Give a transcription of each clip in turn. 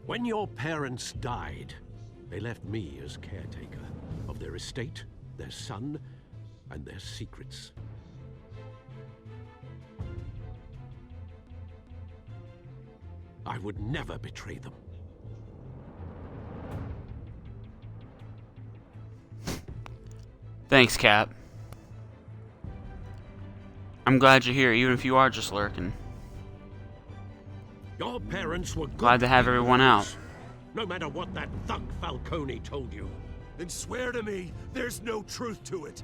When your parents died, they left me as caretaker of their estate, their son, and their secrets. I would never betray them. Thanks, Cap. I'm glad you're here, even if you are just lurking. Your parents were good. Glad to have everyone out. No matter what that thug Falcone told you. Then swear to me there's no truth to it.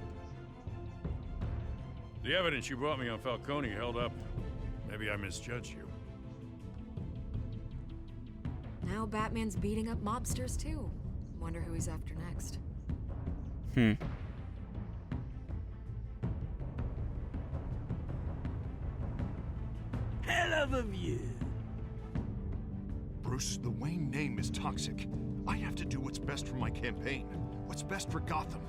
The evidence you brought me on Falcone held up. Maybe I misjudged you. Now Batman's beating up mobsters too. Wonder who he's after next. Hell of a view. Bruce, the Wayne name is toxic. I have to do what's best for my campaign. What's best for Gotham.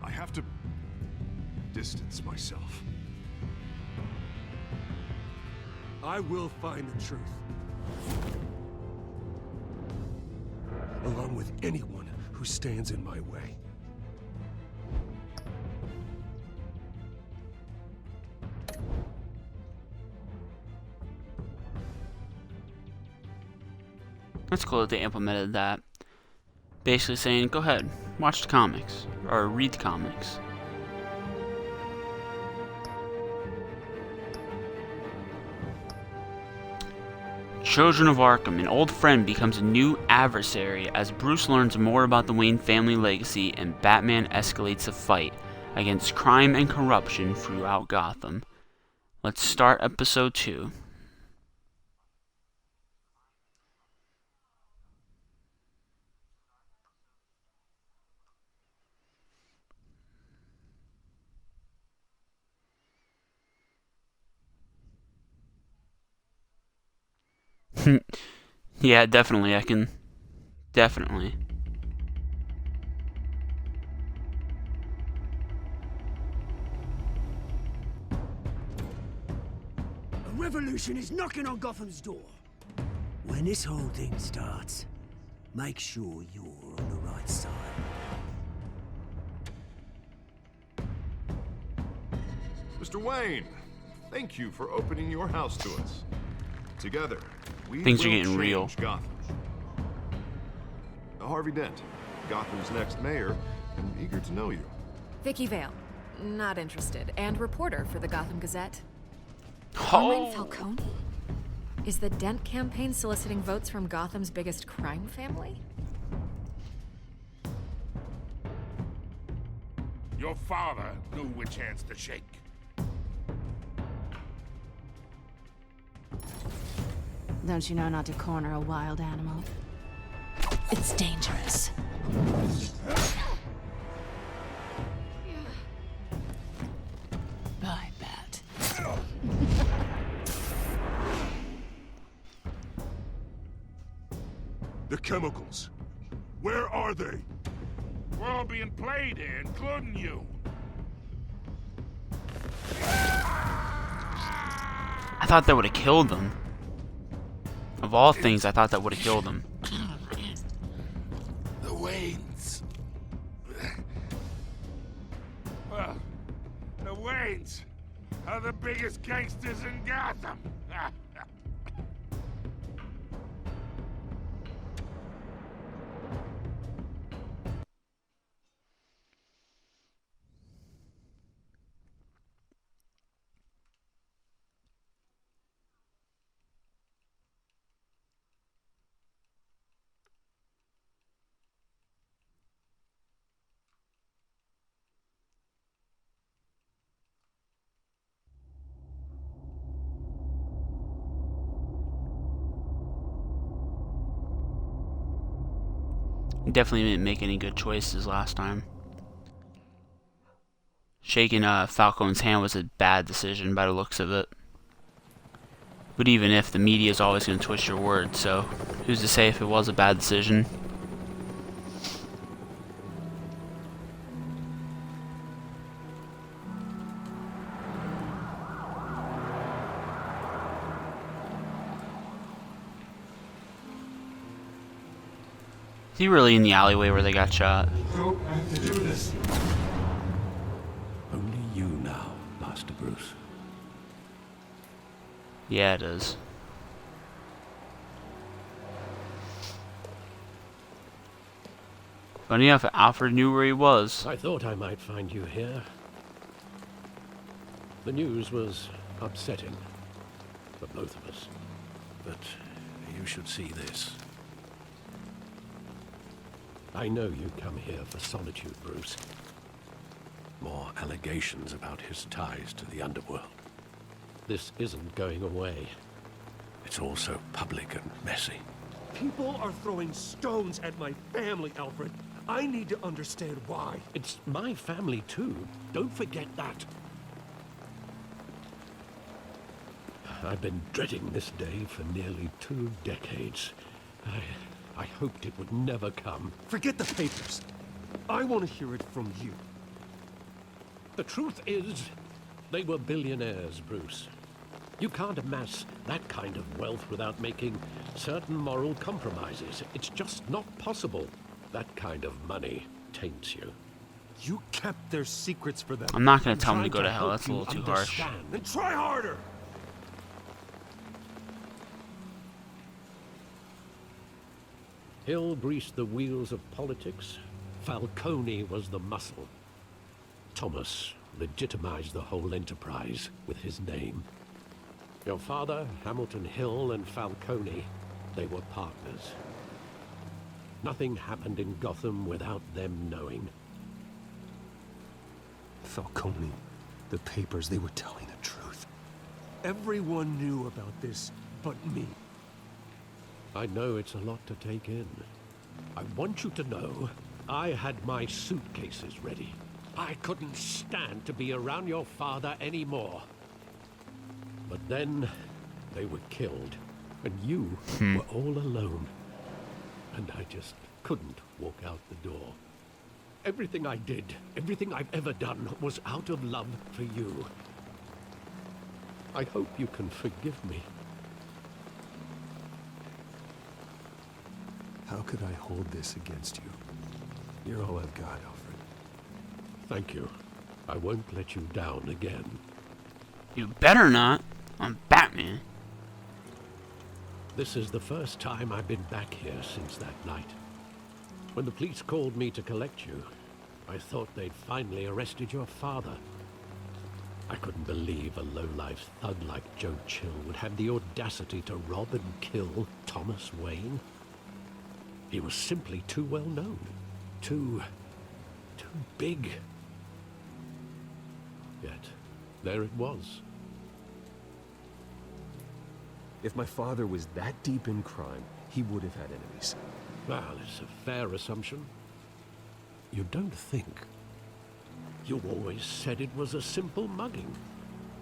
I have to distance myself. I will find the truth. Along with anyone who stands in my way. That's cool that they implemented that. Basically saying, go ahead, watch the comics. Or read the comics. Children of Arkham, an old friend becomes a new adversary as Bruce learns more about the Wayne family legacy and Batman escalates the fight against crime and corruption throughout Gotham. Let's start episode 2. Yeah, definitely, I can. Definitely. A revolution is knocking on Gotham's door. When this whole thing starts, make sure you're on the right side. Mr. Wayne, thank you for opening your house to us. Together, we Things are will getting real. change Gotham. Harvey Dent, Gotham's next mayor, and eager to know you. Vicky Vale, not interested, and reporter for the Gotham Gazette. Oh. Carmine Falcone? Is the Dent campaign soliciting votes from Gotham's biggest crime family? Your father knew which hands to shake. Don't you know not to corner a wild animal? It's dangerous. Bye, Bat. The chemicals. Where are they? We're all being played here, including you. I thought that would have killed them. Of all things, I thought that would have killed them. The Waynes. Well, the Waynes are the biggest gangsters in Gotham. Definitely didn't make any good choices last time. Shaking Falcone's hand was a bad decision by the looks of it. But even if, the media is always going to twist your words, so who's to say if it was a bad decision? Is he really in the alleyway where they got shot? Don't have to do this. Only you now, Master Bruce. Yeah, it is. Funny enough, Alfred knew where he was. I thought I might find you here. The news was upsetting for both of us. But you should see this. I know you come here for solitude, Bruce. More allegations about his ties to the underworld. This isn't going away. It's all so public and messy. People are throwing stones at my family, Alfred. I need to understand why. It's my family too. Don't forget that. I've been dreading this day for nearly 2 decades. I hoped it would never come. Forget the papers. I want to hear it from you. The truth is, they were billionaires, Bruce. You can't amass that kind of wealth without making certain moral compromises. It's just not possible. That kind of money taints you. You kept their secrets for them. I'm not going to tell him to Trying go to hell. help That's a you little too harsh. understand. Then try harder. Hill greased the wheels of politics. Falcone was the muscle. Thomas legitimized the whole enterprise with his name. Your father, Hamilton Hill, and Falcone, they were partners. Nothing happened in Gotham without them knowing. Falcone, the papers, they were telling the truth. Everyone knew about this but me. I know it's a lot to take in. I want you to know I had my suitcases ready. I couldn't stand to be around your father anymore. But then they were killed, and you were all alone. And I just couldn't walk out the door. Everything I did, everything I've ever done, was out of love for you. I hope you can forgive me. How could I hold this against you? You're all I've got, Alfred. Thank you. I won't let you down again. You better not. I'm Batman. This is the first time I've been back here since that night. When the police called me to collect you, I thought they'd finally arrested your father. I couldn't believe a low-life thug like Joe Chill would have the audacity to rob and kill Thomas Wayne. He was simply too well known. Too big. Yet, there it was. If my father was that deep in crime, he would have had enemies. Well, it's a fair assumption. You don't think. You always said it was a simple mugging.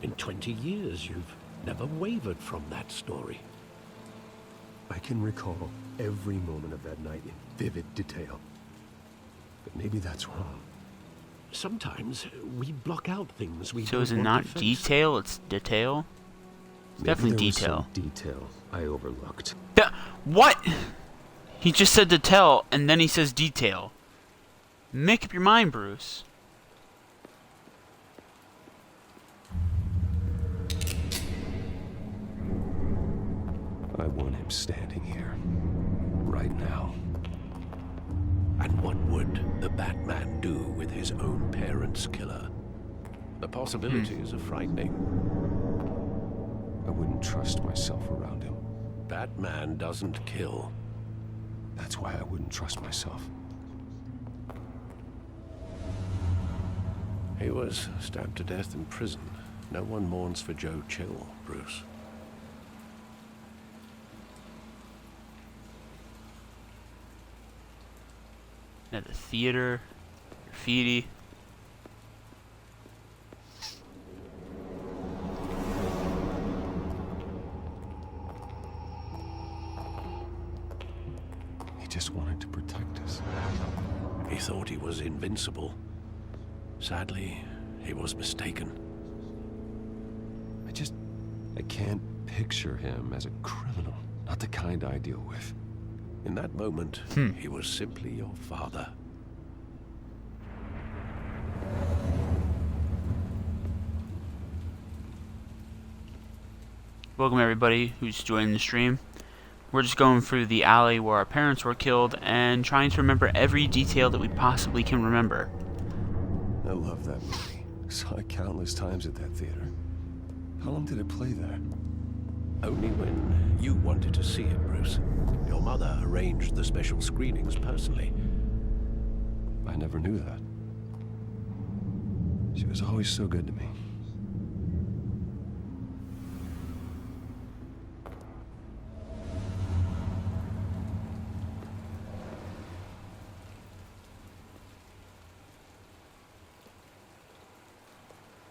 In 20 years, you've never wavered from that story. I can recall every moment of that night in vivid detail. But maybe that's wrong. Sometimes we block out things we So don't is it want not to face. detail, it's detail? It's Maybe definitely there was detail. some detail I overlooked. What? He just said detail, and then he says detail. Make up your mind, Bruce. I want him standing here. Right now. And what would the Batman do with his own parents' killer? The possibilities are frightening. I wouldn't trust myself around him. Batman doesn't kill. That's why I wouldn't trust myself. He was stabbed to death in prison. No one mourns for Joe Chill, Bruce. At the theater, graffiti. He just wanted to protect us. He thought he was invincible. Sadly, he was mistaken. I can't picture him as a criminal. Not the kind I deal with. In that moment, he was simply your father. Welcome everybody who's joining the stream. We're just going through the alley where our parents were killed and trying to remember every detail that we possibly can remember. I love that movie. Saw it countless times at that theater. How long did it play there? Only when you wanted to see it, Bruce. Your mother arranged the special screenings personally. I never knew that. She was always so good to me.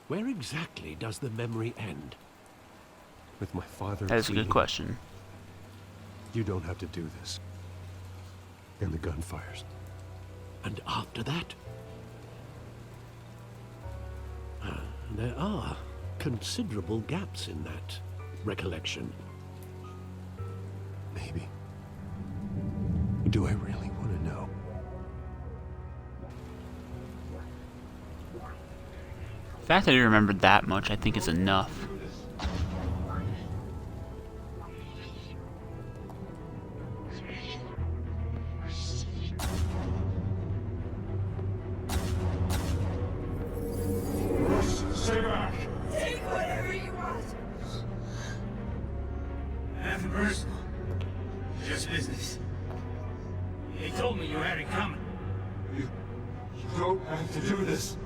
Where exactly does the memory end? With my father. That's a good pleading, question. You don't have to do this. And the gun fires. And after that? There are considerable gaps in that recollection. Maybe. Do I really want to know? The fact that he remembered that much, I think, is enough. Stay back! Take whatever you want! Nothing personal. Just business. He told me you had it coming. You don't have to do this.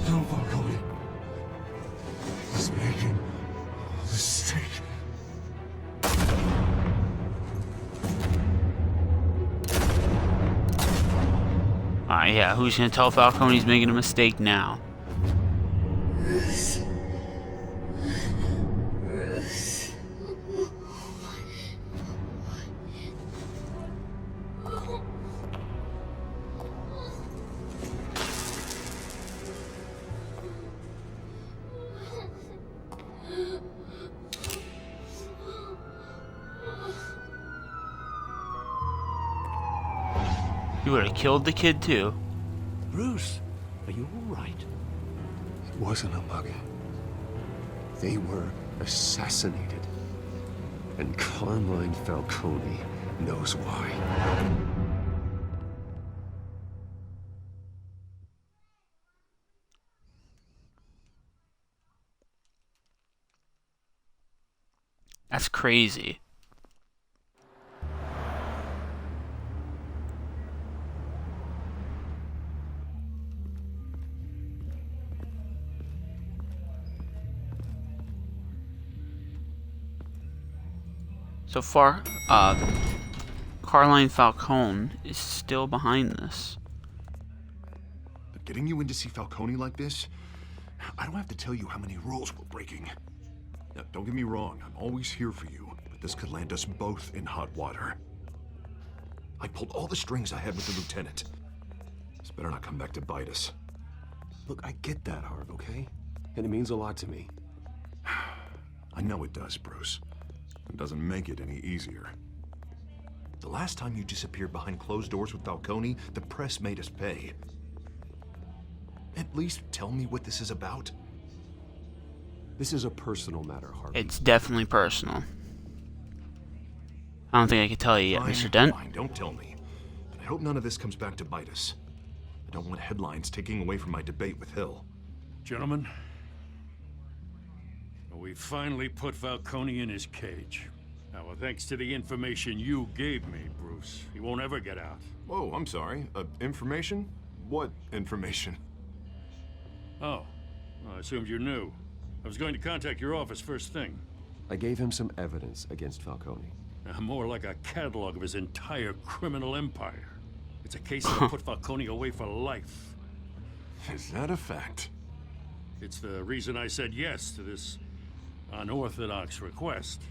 Don't follow me. He's making a mistake. Yeah, who's gonna tell Falcone he's making a mistake now? You would have killed the kid too. Bruce, are you all right? It wasn't a mug. They were assassinated. And Carmine Falcone knows why. That's crazy. So far, Carmine Falcone is still behind this. But getting you in to see Falcone like this, I don't have to tell you how many rules we're breaking. Now, don't get me wrong, I'm always here for you, but this could land us both in hot water. I pulled all the strings I had with the lieutenant. This better not come back to bite us. Look, I get that, Harv, okay? And it means a lot to me. I know it does, Bruce. It doesn't make it any easier. The last time you disappeared behind closed doors with Falcone, the press made us pay. At least tell me what this is about. This is a personal matter, Harvey. It's definitely personal. I don't think I can tell you yet, Fine, Mr. Dent. Fine, don't tell me. But I hope none of this comes back to bite us. I don't want headlines taking away from my debate with Hill. Gentlemen, we finally put Falcone in his cage. Now, thanks to the information you gave me, Bruce, he won't ever get out. Whoa, I'm sorry. Information? What information? Oh, well, I assumed you knew. I was going to contact your office first thing. I gave him some evidence against Falcone. More like a catalog of his entire criminal empire. It's a case that'll put Falcone away for life. Is that a fact? It's the reason I said yes to this unorthodox request.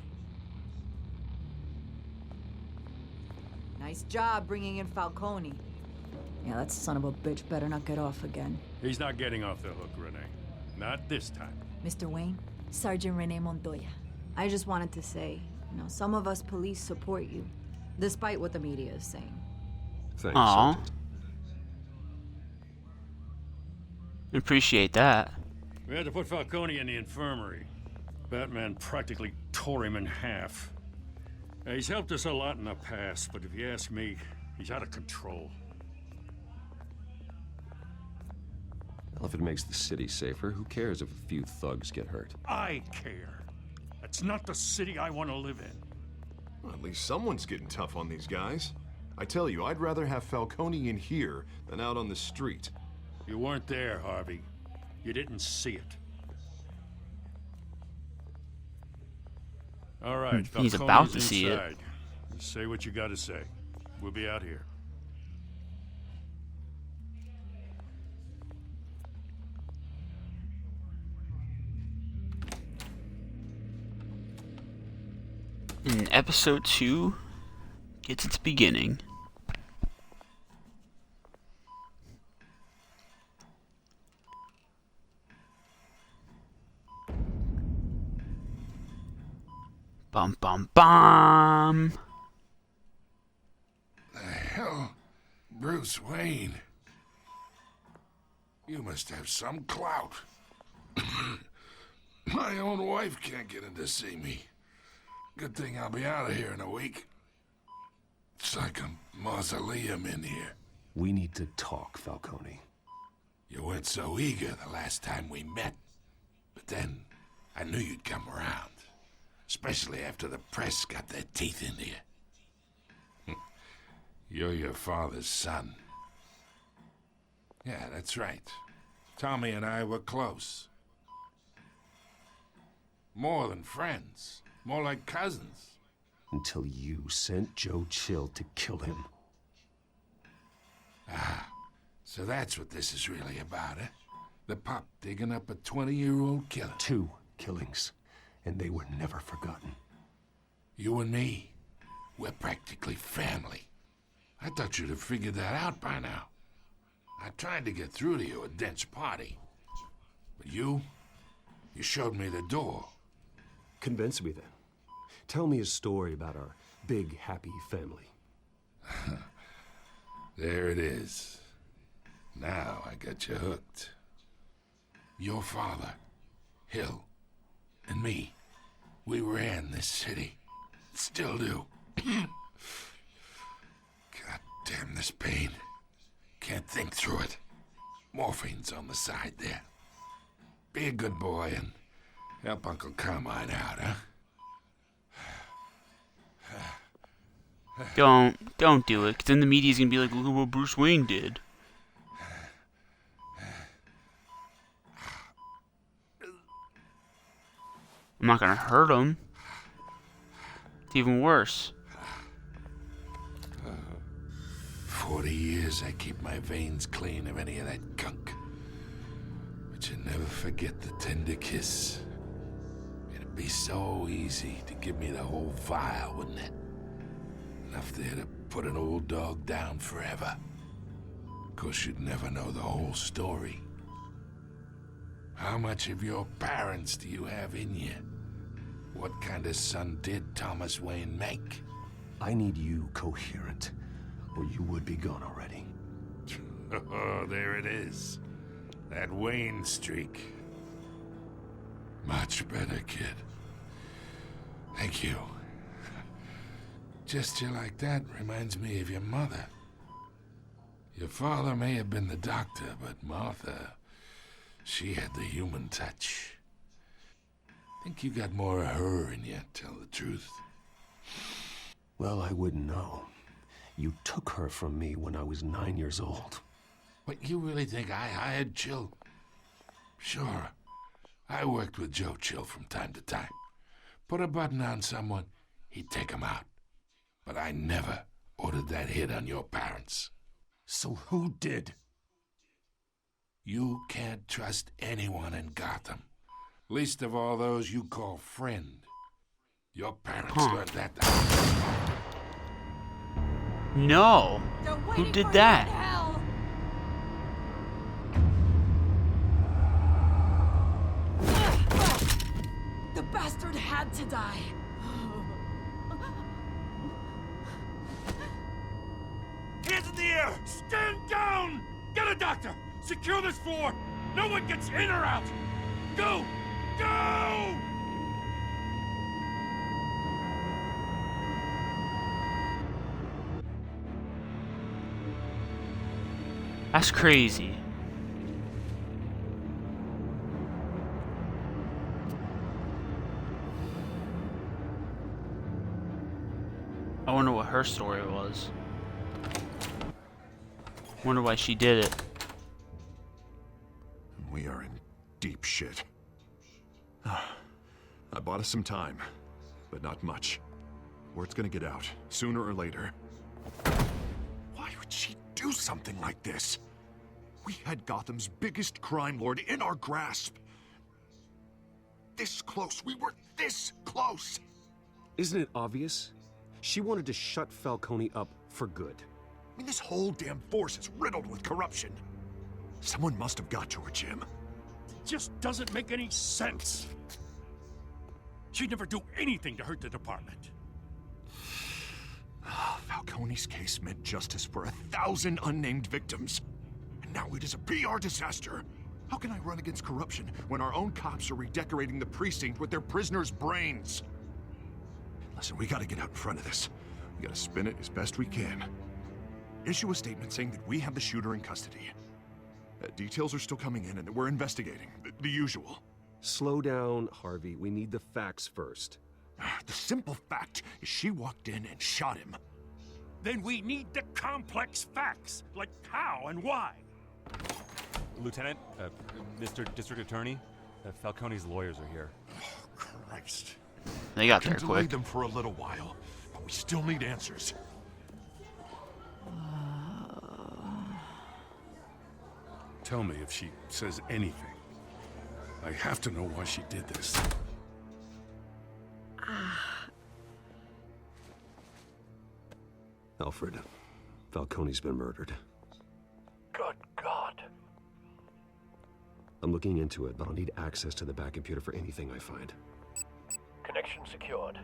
Nice job bringing in Falcone. Yeah, that son of a bitch better not get off again. He's not getting off the hook, Renee. Not this time. Mr. Wayne, Sergeant Renee Montoya. I just wanted to say, some of us police support you, despite what the media is saying. Thanks, Aw. Sergeant. Appreciate that. We had to put Falcone in the infirmary. Batman practically tore him in half. He's helped us a lot in the past, but if you ask me, he's out of control. Well, if it makes the city safer, who cares if a few thugs get hurt? I care. That's not the city I want to live in. Well, at least someone's getting tough on these guys. I tell you, I'd rather have Falcone in here than out on the street. You weren't there, Harvey. You didn't see it. All right, He's Falcone's about to see it. inside. You say what you gotta say. We'll be out here. And episode 2 gets its beginning. Bum bum bum. The hell? Bruce Wayne. You must have some clout. My own wife can't get in to see me. Good thing I'll be out of here in a week. It's like a mausoleum in here. We need to talk, Falcone. You weren't so eager the last time we met. But then, I knew you'd come around. Especially after the press got their teeth into you. You're your father's son. Yeah, that's right. Tommy and I were close. More than friends. More like cousins. Until you sent Joe Chill to kill him. Ah, so that's what this is really about, eh? The pup digging up a 20-year-old killer. 2 killings, and they were never forgotten. You and me, we're practically family. I thought you'd have figured that out by now. I tried to get through to you at Dent's party. But you showed me the door. Convince me then. Tell me a story about our big, happy family. There it is. Now I got you hooked. Your father, Hill, and me, we ran this city. Still do. God damn this pain. Can't think through it. Morphine's on the side there. Be a good boy and help Uncle Carmine out, huh? Don't do it, because then the media's gonna be like, look at what Bruce Wayne did. I'm not gonna hurt him. It's even worse. 40 years I keep my veins clean of any of that gunk. But you never forget the tender kiss. It'd be so easy to give me the whole vial, wouldn't it? Enough there to put an old dog down forever. Of course, you'd never know the whole story. How much of your parents do you have in you? What kind of son did Thomas Wayne make? I need you coherent, or you would be gone already. Oh, there it is. That Wayne streak. Much better, kid. Thank you. Gesture like that reminds me of your mother. Your father may have been the doctor, but Martha, she had the human touch. Think you got more of her in you, tell the truth. Well, I wouldn't know. You took her from me when I was 9 years old. But you really think I hired Chill? Sure. I worked with Joe Chill from time to time. Put a button on someone, he'd take him out. But I never ordered that hit on your parents. So who did? You can't trust anyone in Gotham. Least of all those you call friend. Your parents learned that. No. Who did that? had to die. Hands in the air! Stand down! Get a doctor! Secure this floor! No one gets in or out! Go! Go! That's crazy. I wonder what her story was. Wonder why she did it. We are in deep shit. I bought us some time, but not much. Word's gonna get out, sooner or later. Why would she do something like this? We had Gotham's biggest crime lord in our grasp. This close. We were this close. Isn't it obvious? She wanted to shut Falcone up for good. I mean, this whole damn force is riddled with corruption. Someone must have got to her, Jim. It just doesn't make any sense. She'd never do anything to hurt the department. Falcone's case meant justice for 1,000 unnamed victims. And now it is a PR disaster. How can I run against corruption when our own cops are redecorating the precinct with their prisoners' brains? Listen, we gotta get out in front of this. We gotta spin it as best we can. Issue a statement saying that we have the shooter in custody. Details are still coming in and that we're investigating. The usual. Slow down, Harvey. We need the facts first. The simple fact is she walked in and shot him. Then we need the complex facts, like how and why. Lieutenant, Mr. District Attorney, Falcone's lawyers are here. Oh, Christ. They got there We can delay quick. them for a little while, but we still need answers. Tell me if she says anything. I have to know why she did this. Alfred, Falcone's been murdered. Good God. I'm looking into it, but I'll need access to the back computer for anything I find. Connection secured.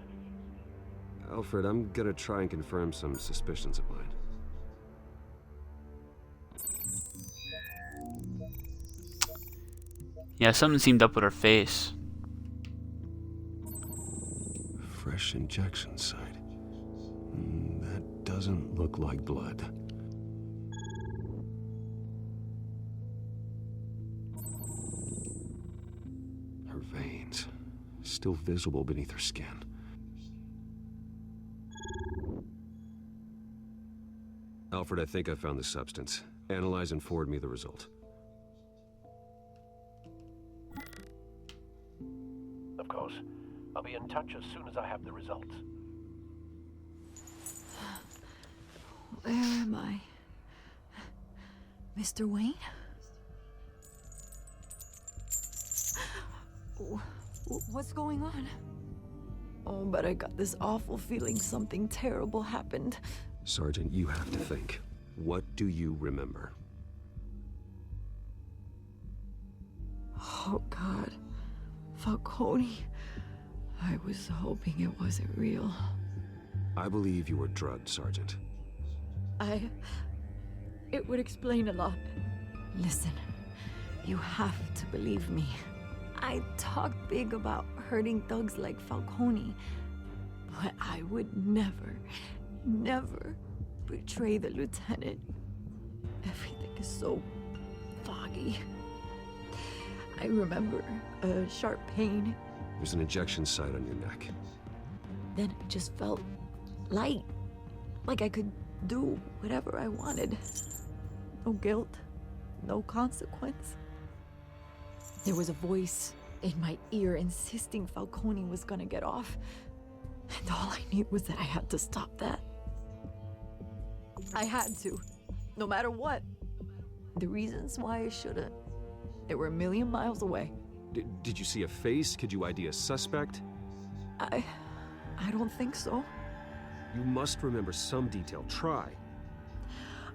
Alfred, I'm gonna try and confirm some suspicions of mine. Yeah, something seemed up with her face. Fresh injection site. That doesn't look like blood. Her veins, still visible beneath her skin. Alfred, I think I found the substance. Analyze and forward me the result. Of course. I'll be in touch as soon as I have the results. Where am I? Mr. Wayne? What's going on? Oh, but I got this awful feeling something terrible happened. Sergeant, you have to think. What do you remember? Oh, God. Falcone. I was hoping it wasn't real. I believe you were drugged, Sergeant. It would explain a lot. Listen, you have to believe me. I talk big about hurting thugs like Falcone, but I would never betray the lieutenant. Everything is so foggy. I remember a sharp pain. There's an injection site on your neck. Then I just felt light, like I could do whatever I wanted. No guilt, no consequence. There was a voice in my ear insisting Falcone was gonna get off. And all I knew was that I had to stop that. I had to, no matter what. The reasons why I shouldn't, they were a million miles away. Did you see a face? Could you ID a suspect? I don't think so. You must remember some detail. Try.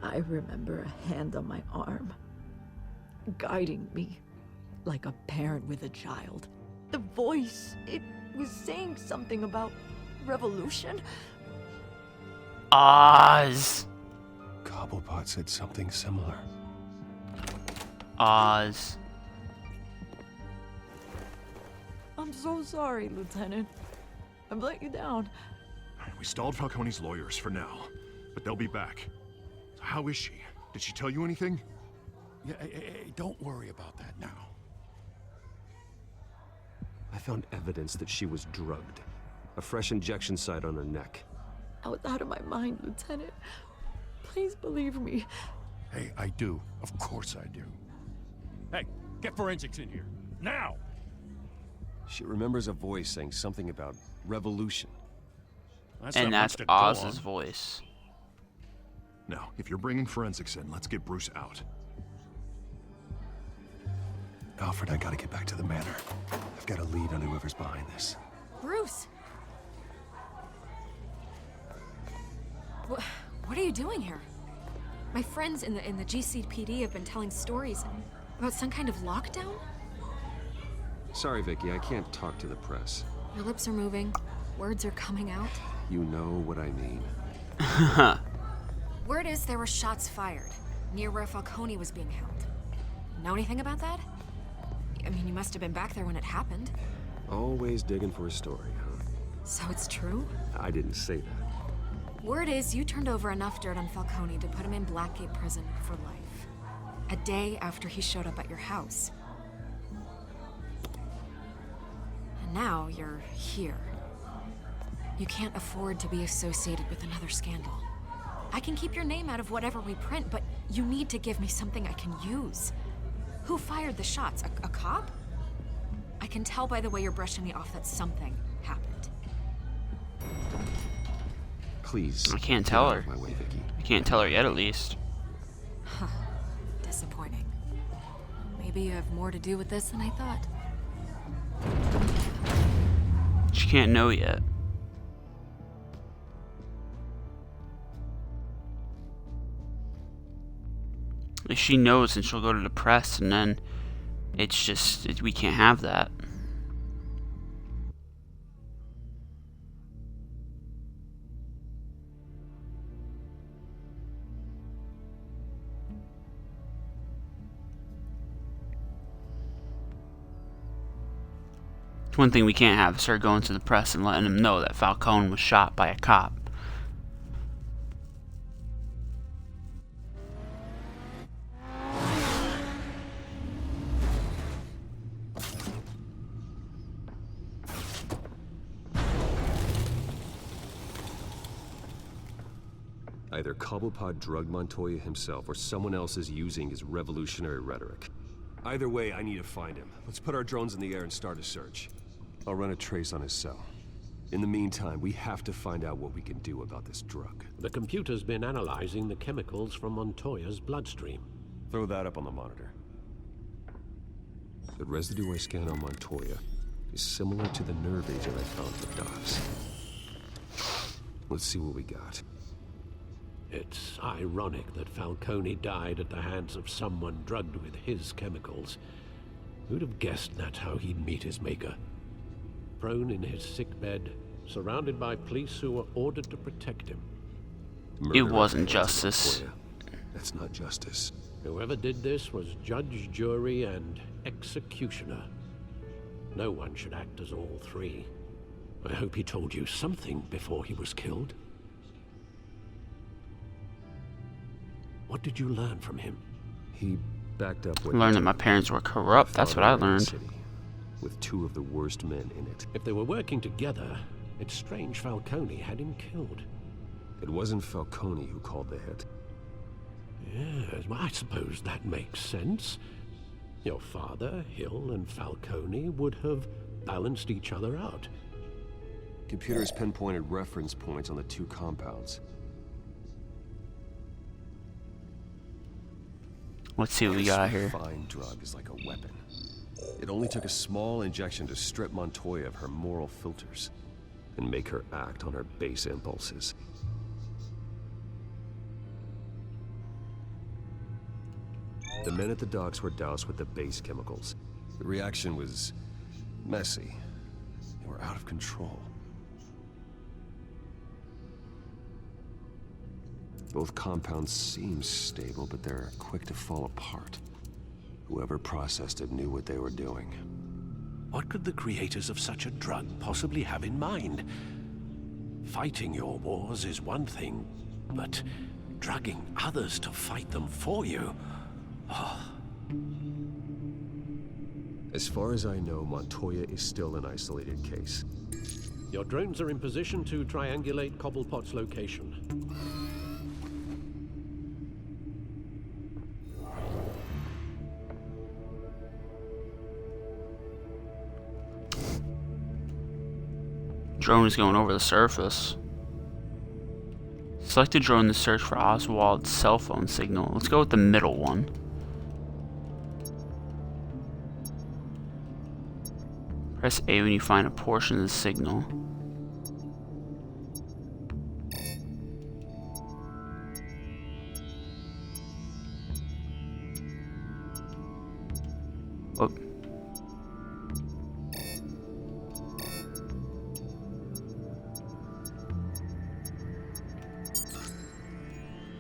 I remember a hand on my arm, guiding me like a parent with a child. The voice, it was saying something about revolution. Oz. Cobblepot said something similar. Oz. I'm so sorry, Lieutenant. I've let you down. We stalled Falcone's lawyers for now, but they'll be back. So how is she? Did she tell you anything? Yeah, hey, don't worry about that now. I found evidence that she was drugged. A fresh injection site on her neck. I was out of my mind, Lieutenant. Please believe me. Hey, I do. Of course I do. Hey, get forensics in here. Now! She remembers a voice saying something about revolution. And that's Oz's voice. Now, if you're bringing forensics in, let's get Bruce out. Alfred, I gotta get back to the manor. I've got a lead on whoever's behind this. Bruce! What are you doing here? My friends in the GCPD have been telling stories about some kind of lockdown? Sorry, Vicky, I can't talk to the press. Your lips are moving. Words are coming out. You know what I mean. Word is there were shots fired near where Falcone was being held. Know anything about that? I mean, you must have been back there when it happened. Always digging for a story, huh? So it's true? I didn't say that. Word is you turned over enough dirt on Falcone to put him in Blackgate Prison for life. A day after he showed up at your house. And now you're here. You can't afford to be associated with another scandal. I can keep your name out of whatever we print, but you need to give me something I can use. Who fired the shots? A cop? I can tell by the way you're brushing me off that something happened. Please. I can't tell her. Get out of my way, Vicky. I can't tell her yet, at least. Huh. Disappointing. Maybe you have more to do with this than I thought. She can't know yet. If she knows, then she'll go to the press, and then it's just, we can't have that. One thing we can't have is her going to the press and letting them know that Falcone was shot by a cop. Either Cobblepot drugged Montoya himself or someone else is using his revolutionary rhetoric. Either way, I need to find him. Let's put our drones in the air and start a search. I'll run a trace on his cell. In the meantime, we have to find out what we can do about this drug. The computer's been analyzing the chemicals from Montoya's bloodstream. Throw that up on the monitor. The residue I scanned on Montoya is similar to the nerve agent I found for Dobbs. Let's see what we got. It's ironic that Falcone died at the hands of someone drugged with his chemicals. Who'd have guessed that's how he'd meet his maker? Prone in his sickbed, surrounded by police who were ordered to protect him. It wasn't justice. That's not justice. Whoever did this was judge, jury, and executioner. No one should act as all three. I hope he told you something before he was killed. What did you learn from him? He backed up what Learned that my parents were corrupt. That's what I learned. With two of the worst men in it. If they were working together, it's strange Falcone had him killed. It wasn't Falcone who called the hit. Yes, well, I suppose that makes sense. Your father, Hill, and Falcone would have balanced each other out. Computers pinpointed reference points on the two compounds. Let's see what we got here. Fine drug is like a weapon. It only took a small injection to strip Montoya of her moral filters and make her act on her base impulses. The men at the docks were doused with the base chemicals. The reaction was messy. We're out of control. Both compounds seem stable, but they're quick to fall apart. Whoever processed it knew what they were doing. What could the creators of such a drug possibly have in mind? Fighting your wars is one thing, but drugging others to fight them for you? Oh. As far as I know, Montoya is still an isolated case. Your drones are in position to triangulate Cobblepot's location. Drone is going over the surface. Select a drone to search for Oswald's cell phone signal. Let's go with the middle one. Press A when you find a portion of the signal. Whoop.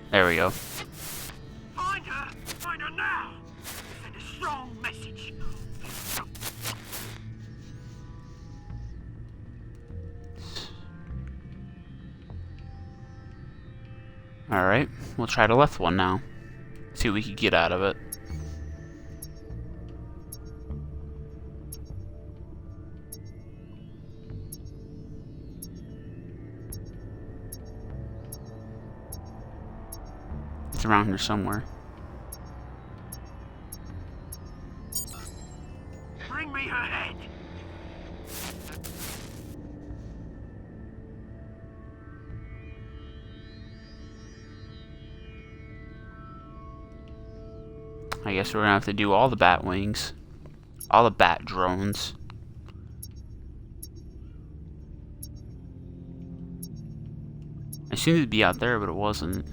There we go. Find her! Find her now! Send a strong message. Alright, we'll try the left one now. See what we can get out of it. It's around here somewhere. Bring me her head! I guess we're gonna have to do all the bat wings. All the bat drones. It seemed to be out there, but it wasn't.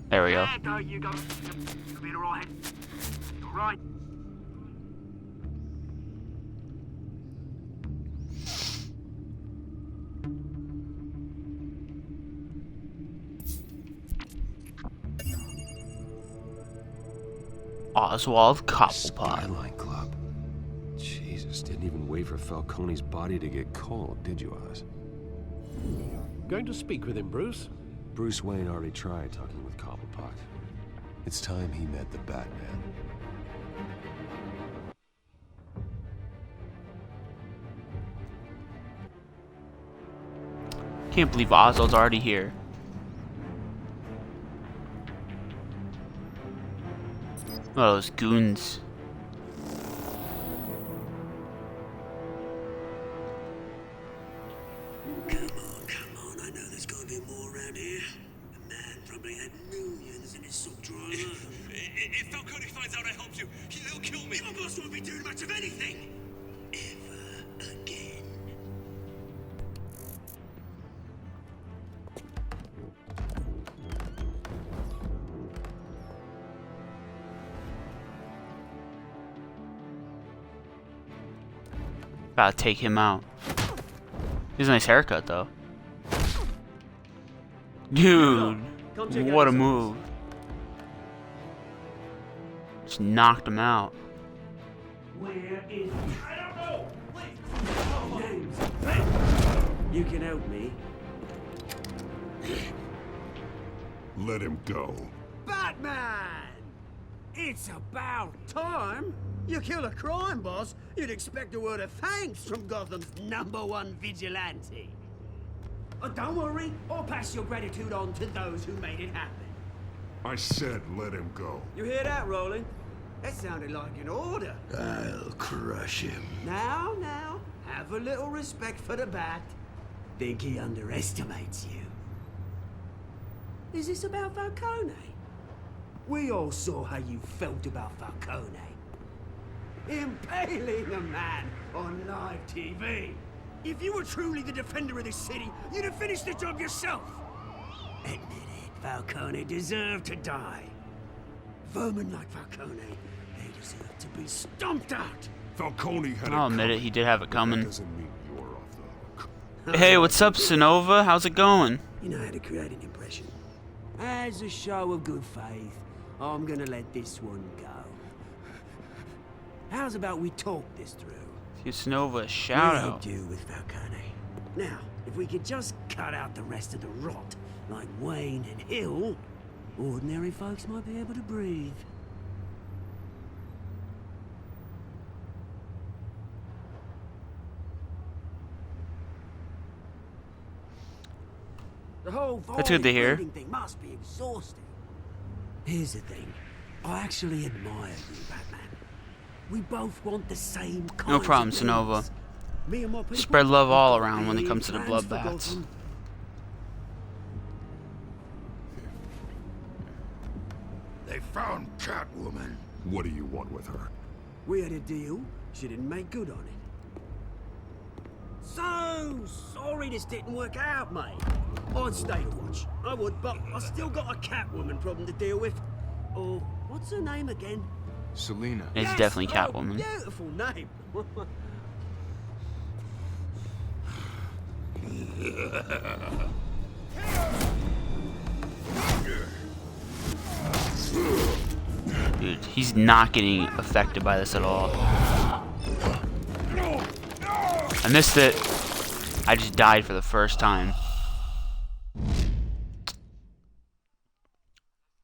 There we go. There go, you go. You'll be alright. Alright. Oswald Cobblepot. Skyline Club. Jesus, didn't even wait for Falcone's body to get cold, did you, Oz? Going to speak with him, Bruce? Bruce Wayne already tried talking with Cobblepot. It's time he met the Batman. Can't believe Oswald's already here. Oh, those goons. Come on, I know there's gotta be more around here. The man probably had millions in his sock drawer alone. If Falcone finds out I helped you, he'll kill me. My boss won't be doing much of anything. Ever again. Gotta take him out. He has a nice haircut, though. Dude, what a move. Just knocked him out. Where is... I don't know! Names. You can help me. Let him go. Batman! It's about time. You kill a crime boss, you'd expect a word of thanks from Gotham's #1 vigilante. Oh, don't worry, I'll pass your gratitude on to those who made it happen. I said let him go. You hear that, Roland? That sounded like an order. I'll crush him. Now, have a little respect for the Bat. Think he underestimates you. Is this about Falcone? We all saw how you felt about Falcone. Impaling a man on live TV. If you were truly the defender of this city, you'd have finished the job yourself. Admit it, Falcone deserved to die. Vermin like Falcone, they deserve to be stomped out. Falcone had I'll admit it, he did have it coming. doesn't mean you're off the hook. Hey, what's up, Sonova? How's it going? You know how to create an impression. As a show of good faith, I'm gonna let this one go. How's about we talk this through? Give Sonova a shout We out. do with Falcone. Now, if we could just cut out the rest of the rot, like Wayne and Hill, ordinary folks might be able to breathe. The whole That's good to hear. thing must be exhausting. Here's the thing. I actually admire you, Batman. We both want the same kind. No problem, Sonova. Spread love all around when it comes to the bloodbaths. They found Catwoman. What do you want with her? We had a deal. She didn't make good on it. So sorry this didn't work out, mate. I'd stay to watch. I would, but I still got a Catwoman problem to deal with. Oh, what's her name again? Selina. It's Yes! definitely Oh, Catwoman. Beautiful name. Dude, he's not getting affected by this at all. I missed it. I just died for the first time.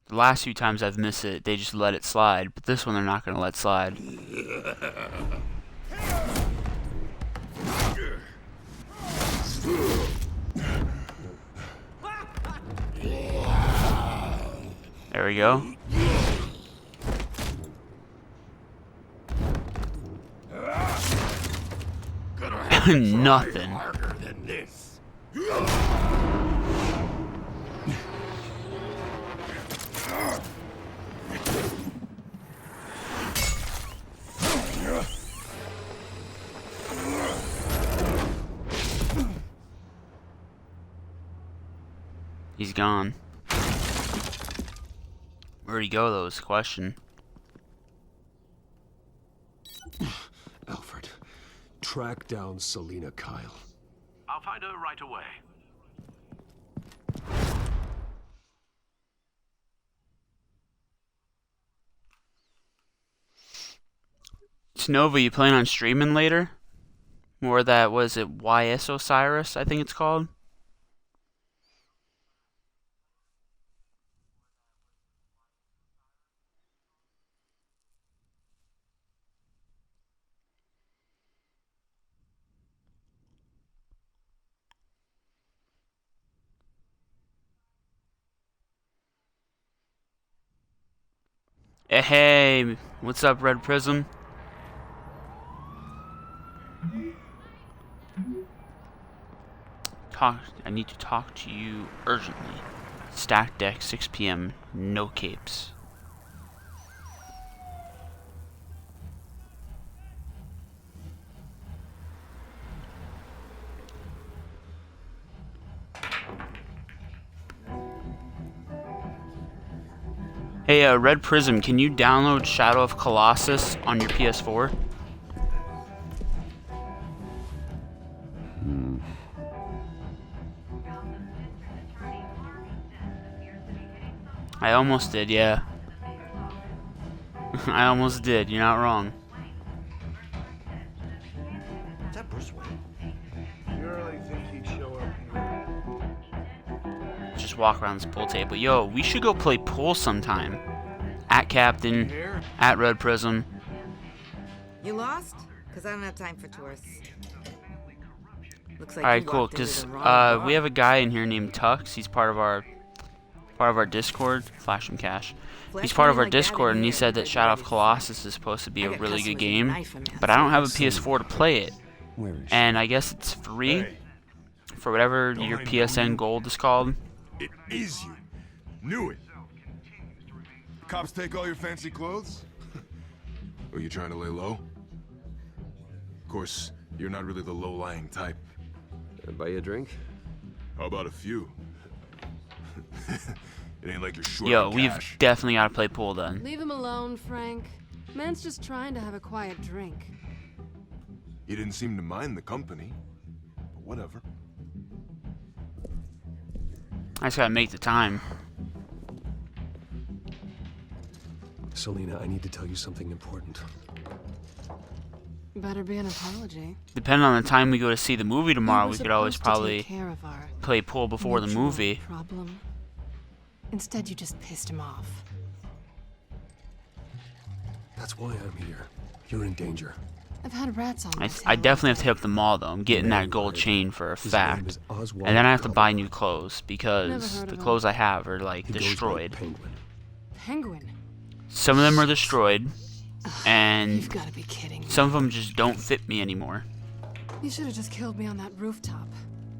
The last few times I've missed it, they just let it slide. But this one they're not going to let slide. There we go. Nothing. Harder than this. He's gone. Where'd he go, though, is the question. Alfred, track down Selina Kyle. I'll find her right away. Snova, you plan on streaming later? More of that, was it YS Osiris, I think it's called? Hey, what's up, Red Prism? I need to talk to you urgently. Stack deck, 6 p.m. No capes. Hey, Red Prism, can you download Shadow of Colossus on your PS4? I almost did, yeah. I almost did, you're not wrong. Is that Bruce Wayne? You really think he'd show up here? Just walk around this pool table. Yo, we should go play pool sometime. At Captain, at Red Prism. You lost? Because I don't have time for tourists. Looks like Alright, you cool, walked into because the wrong we have a guy in here named Tux. He's part of our Discord. Flash him cash. He's part of our Discord, and he said that Shadow of Colossus is supposed to be a really good game, but I don't have a PS4 to play it. And I guess it's free for whatever your PSN Gold is called. It is you. Knew it. Cops take all your fancy clothes? Are you trying to lay low? Of course, you're not really the low-lying type. Buy you a drink? How about a few? It ain't like you're short Yo, on we've cash. definitely got to play pool then. Leave him alone, Frank. Man's just trying to have a quiet drink. He didn't seem to mind the company. But whatever. I just gotta make the time. Selena, I need to tell you something important. Better be an apology. Depending on the time we go to see the movie tomorrow, we could always supposed to probably take care of our play pool before the mutual movie. Problem. Instead, you just pissed him off. That's why I'm here. You're in danger. I've had rats on my tail. I definitely have to hit up the mall though. I'm getting that gold chain for a fact. And then I have to buy new clothes because the clothes I have are like destroyed. Penguin. Some of them are destroyed, and You've got to be kidding me. some of them just don't fit me anymore. You should have just killed me on that rooftop.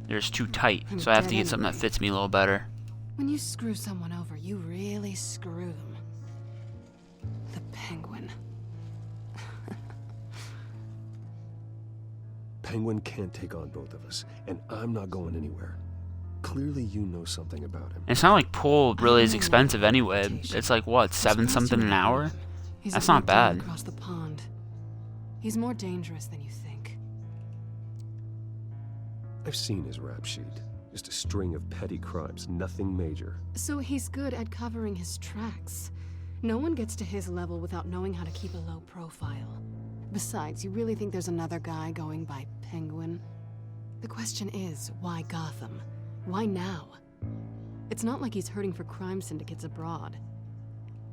They're just too tight, I'm so I have dead to get something that anyway. fits me a little better. When you screw someone over, you really screw them. The Penguin. Penguin can't take on both of us, and I'm not going anywhere. Clearly you know something about him. And it's not like pool really is expensive anyway. It's like what, 7 something an hour? He's That's a not big deal bad. across the pond. He's more dangerous than you think. I've seen his rap sheet. Just a string of petty crimes, nothing major. So he's good at covering his tracks. No one gets to his level without knowing how to keep a low profile. Besides, you really think there's another guy going by Penguin? The question is, why Gotham? Why now? It's not like he's hurting for crime syndicates abroad.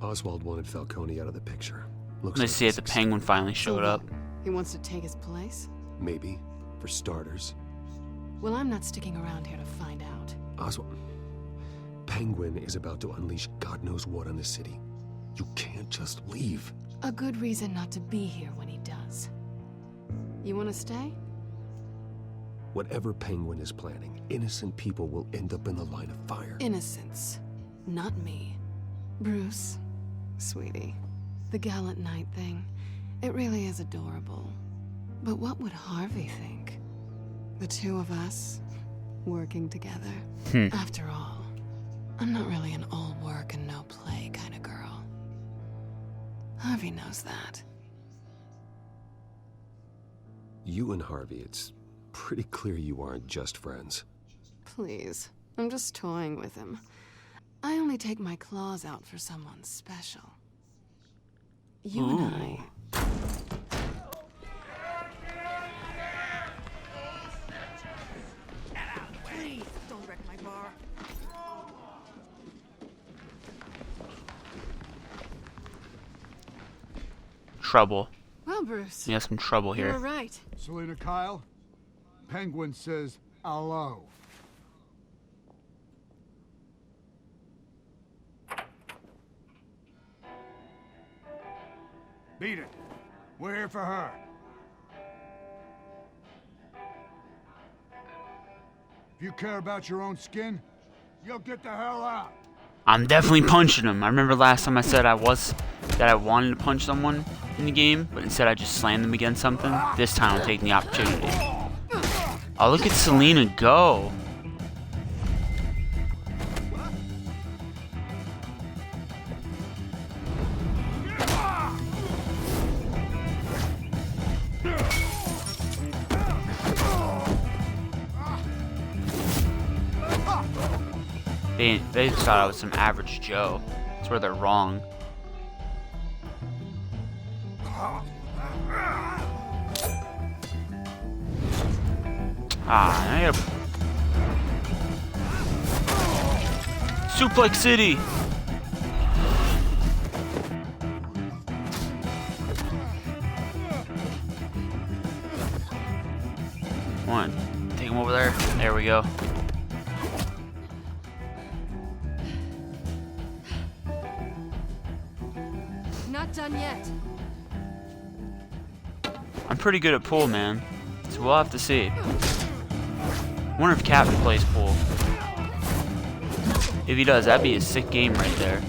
Oswald wanted Falcone out of the picture. Looks Let's like see if he's the Penguin finally showed up. He wants to take his place? Maybe, for starters. Well, I'm not sticking around here to find out. Oswald, Penguin is about to unleash God knows what on the city. You can't just leave. A good reason not to be here when he does. You want to stay? Whatever Penguin is planning, innocent people will end up in the line of fire. Innocence, not me. Bruce, sweetie, the gallant knight thing, it really is adorable. But what would Harvey think? The two of us, working together. After all, I'm not really an all work and no play kind of girl. Harvey knows that. You and Harvey, it's pretty clear you aren't just friends. Please, I'm just toying with him. I only take my claws out for someone special. You and I. Please, don't wreck my bar. Trouble. Well, Bruce. We have some trouble You were here. right. Selena Kyle, Penguin says hello. Beat it. We're here for her. If you care about your own skin, you'll get the hell out. I'm definitely punching him. I remember last time I said I wanted to punch someone in the game, but instead I just slammed them against something. This time I'm taking the opportunity. Oh, look at Selena go. They thought I was some average Joe. That's where they're wrong. I gotta... Suplex City! One. Take him over there. There we go. Not done yet. I'm pretty good at pool, man. So we'll have to see. Wonder if Captain plays pool. If he does, that'd be a sick game right there.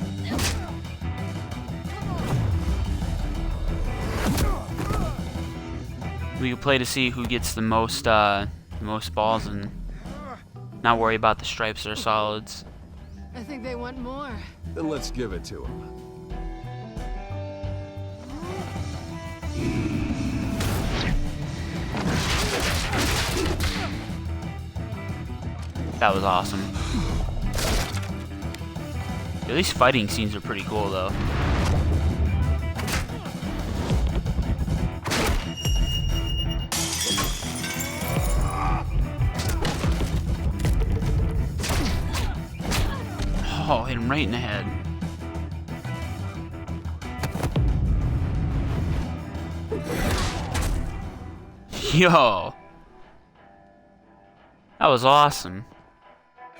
We could play to see who gets the most balls and not worry about the stripes or solids. I think they want more. Then let's give it to them. That was awesome. Yeah, these fighting scenes are pretty cool, though. Oh, hit him right in the head. Yo. That was awesome.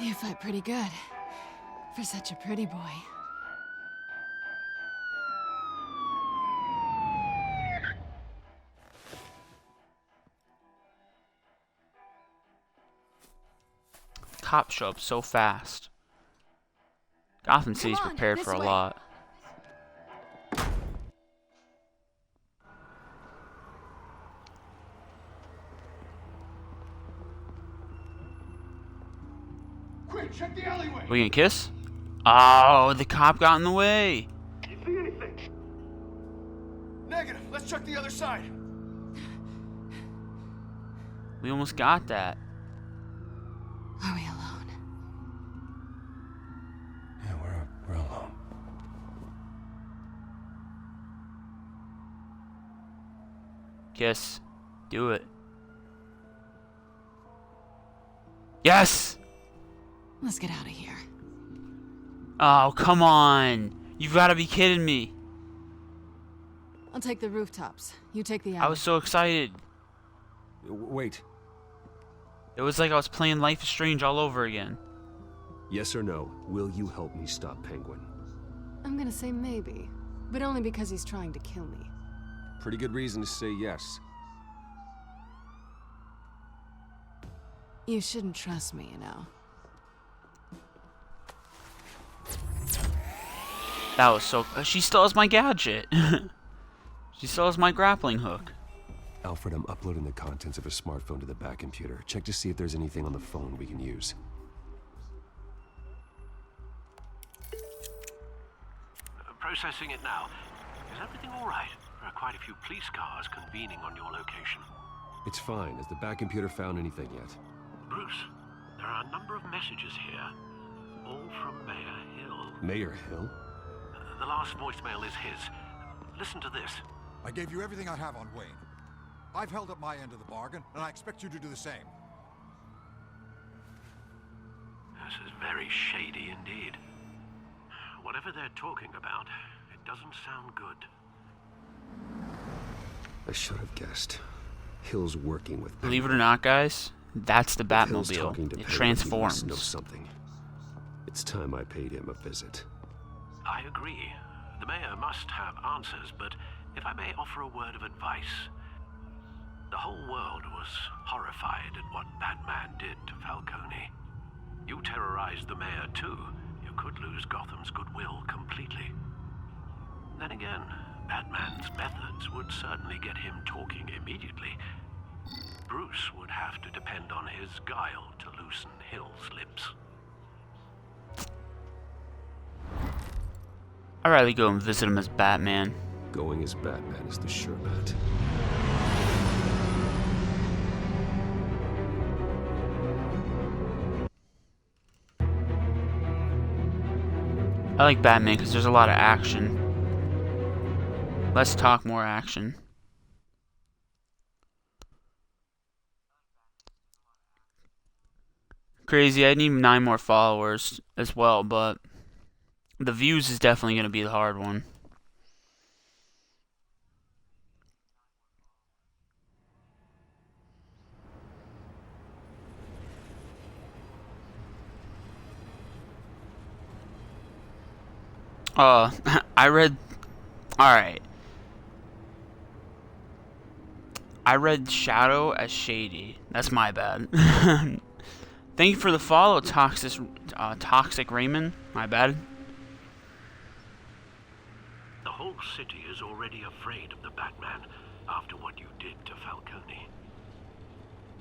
You fight pretty good. For such a pretty boy. Cops show up so fast. Gotham City's prepared for a lot. Quick, check the alleyway. We gonna kiss? Oh, the cop got in the way. You see anything? Negative. Let's check the other side. We almost got that. Are we alone? Yeah, we're alone. Kiss. Do it. Yes! Let's get out of here. Oh, come on. You've got to be kidding me. I'll take the rooftops. You take the alley. I was so excited. Wait. It was like I was playing Life is Strange all over again. Yes or no, will you help me stop Penguin? I'm gonna say maybe. But only because he's trying to kill me. Pretty good reason to say yes. You shouldn't trust me, you know. That was so... she still has my gadget. She still has my grappling hook. Alfred, I'm uploading the contents of a smartphone to the back computer. Check to see if there's anything on the phone we can use. Processing it now. Is everything all right? There are quite a few police cars convening on your location. It's fine. Has the back computer found anything yet? Bruce, there are a number of messages here, all from Mayor Hill. Mayor Hill? The last voicemail is his. Listen to this. I gave you everything I have on Wayne. I've held up my end of the bargain, and I expect you to do the same. This is very shady indeed. Whatever they're talking about, it doesn't sound good. I should have guessed. Hill's working with Believe it or not, guys, that's the Hill's talking Batmobile. to It Penguin. transforms. He must know something. It's time I paid him a visit. I agree. The mayor must have answers, but if I may offer a word of advice. The whole world was horrified at what Batman did to Falcone. You terrorized the mayor too. You could lose Gotham's goodwill completely. Then again, Batman's methods would certainly get him talking immediately. Bruce would have to depend on his guile to loosen Hill's lips. I'd rather go and visit him as Batman. Going as Batman is the sure bet. I like Batman because there's a lot of action. Let's talk more action. Crazy, I need 9 more followers as well, but the views is definitely going to be the hard one. I read... Alright. I read Shadow as shady. That's my bad. Thank you for the follow, Toxic Raymond. My bad. The whole city is already afraid of the Batman after what you did to Falcone.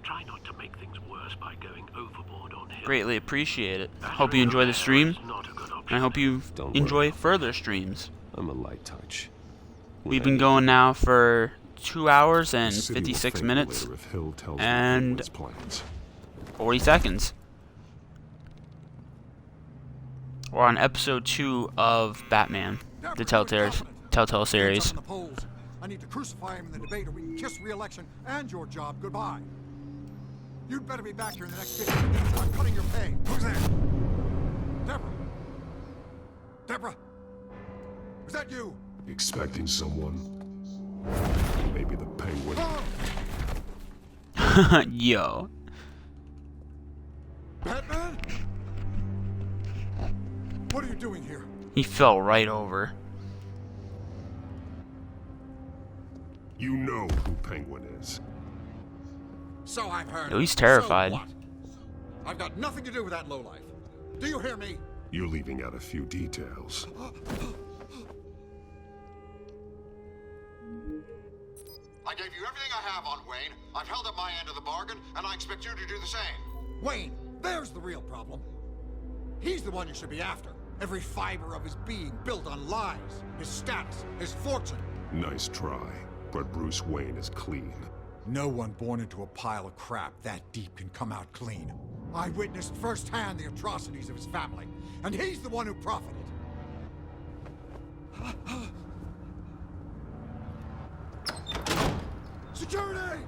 Try not to make things worse by going overboard on him. Greatly appreciate it. Hope you enjoy the stream. Not a And I hope you enjoy further streams. I'm a light touch. We've been going now for 2 hours and 56 minutes and 40 seconds. We're on episode 2 of Batman, the Telltale series. I need to crucify him in the debate, or we can kiss re-election and your job goodbye. You'd better be back here in the next 15 minutes, or I'm cutting your pay. Who's there? Deborah? Deborah? Was that you? Expecting someone? Maybe the Penguin. Yo. Batman? What are you doing here? He fell right over. You know who Penguin is. So I've heard. Yo, he's terrified. So what? I've got nothing to do with that lowlife. Do you hear me? You're leaving out a few details. I gave you everything I have on Wayne. I've held up my end of the bargain, and I expect you to do the same. Wayne, there's the real problem. He's the one you should be after. Every fiber of his being built on lies, his status, his fortune. Nice try, but Bruce Wayne is clean. No one born into a pile of crap that deep can come out clean. I witnessed firsthand the atrocities of his family, and he's the one who profited. Security!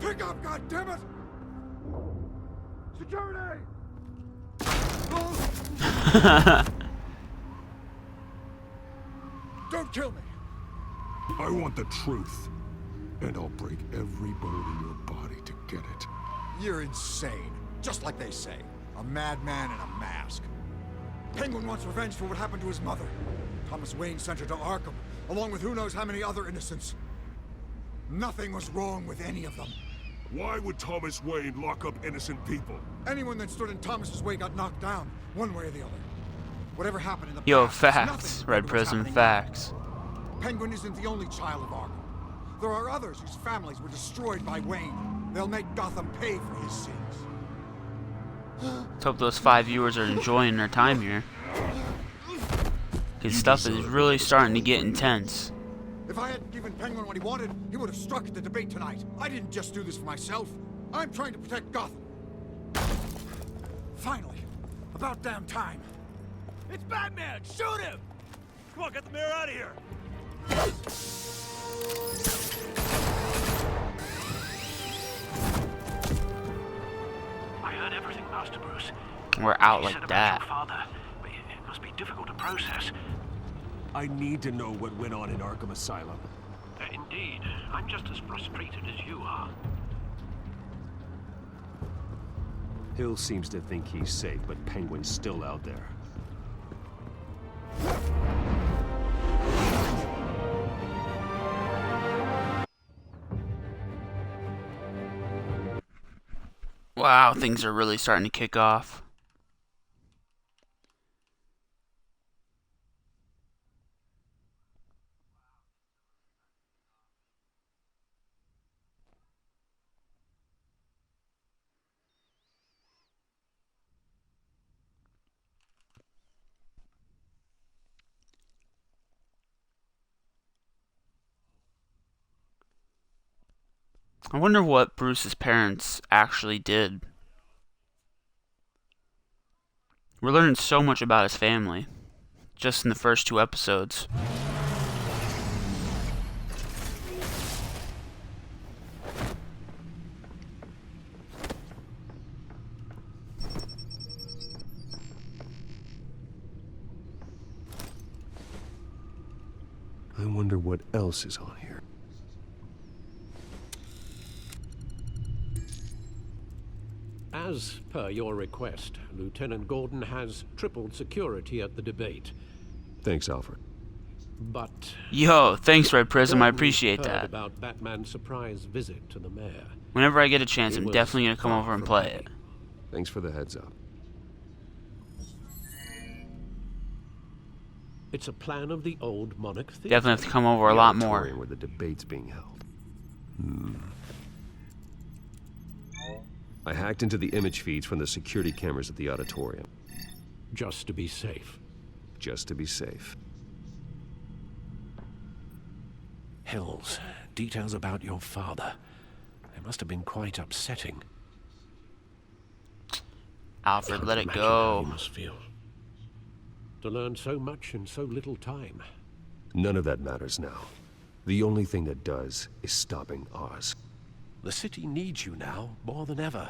Pick up, goddammit! Security! Don't kill me! I want the truth, and I'll break every bone in your body to get it. You're insane, just like they say. A madman in a mask. Penguin wants revenge for what happened to his mother. Thomas Wayne sent her to Arkham, along with who knows how many other innocents. Nothing was wrong with any of them. Why would Thomas Wayne lock up innocent people? Anyone that stood in Thomas's way got knocked down, one way or the other. Whatever happened in the Yo, past, facts. Red Prism facts. Penguin isn't the only child of Arkham. There are others whose families were destroyed by Wayne. They'll make Gotham pay for his sins. Let's hope those 5 viewers are enjoying their time here. His stuff is really starting to get intense. If I hadn't given Penguin what he wanted, he would have struck at the debate tonight. I didn't just do this for myself. I'm trying to protect Gotham. Finally. About damn time. It's Batman! Shoot him! Come on, get the mayor out of here! I heard everything, Master Bruce. We're out What you like said that. about your father. It must be difficult to process. I need to know what went on in Arkham Asylum. Indeed. I'm just as frustrated as you are. Hill seems to think he's safe, but Penguin's still out there. Wow, things are really starting to kick off. I wonder what Bruce's parents actually did. We're learning so much about his family, just in the first 2 episodes. I wonder what else is on here. As per your request, Lieutenant Gordon has tripled security at the debate. Thanks, Alfred. But Yo, thanks, Red Prism. I Gordon appreciate heard that. about Batman's surprise visit to the mayor. Whenever I get a chance, It I'm was definitely going to come far over and from play happy. it. Thanks for the heads up. It's a plan of the old Monarch Theater. Definitely have to come over a lot more. Where the debate's being held. I hacked into the image feeds from the security cameras at the auditorium. just to be safe. Just to be safe. Hills, details about your father. They must have been quite upsetting. Alfred, let it Imagine how go. you must feel. To learn so much in so little time. None of that matters now. The only thing that does is stopping Oz. The city needs you now, more than ever.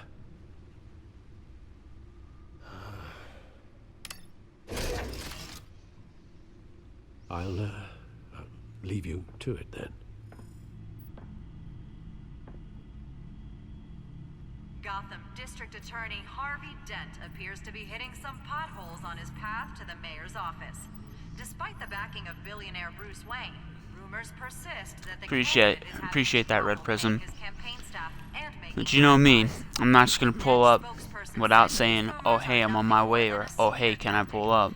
I'll leave you to it then. Gotham District Attorney Harvey Dent appears to be hitting some potholes on his path to the mayor's office. Despite the backing of billionaire Bruce Wayne, rumors persist that the Appreciate that, Red Prism. But you know me, I'm not just gonna pull up without saying, oh hey, I'm on my way, or oh hey, can I pull up?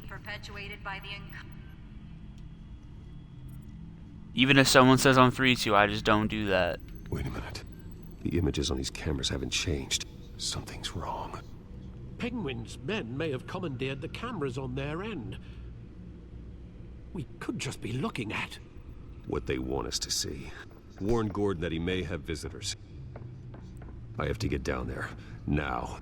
Even if someone says I'm free to, I just don't do that. Wait a minute. The images on these cameras haven't changed. Something's wrong. Penguin's men may have commandeered the cameras on their end. We could just be looking at what they want us to see. Warn Gordon that he may have visitors. I have to get down there. Now.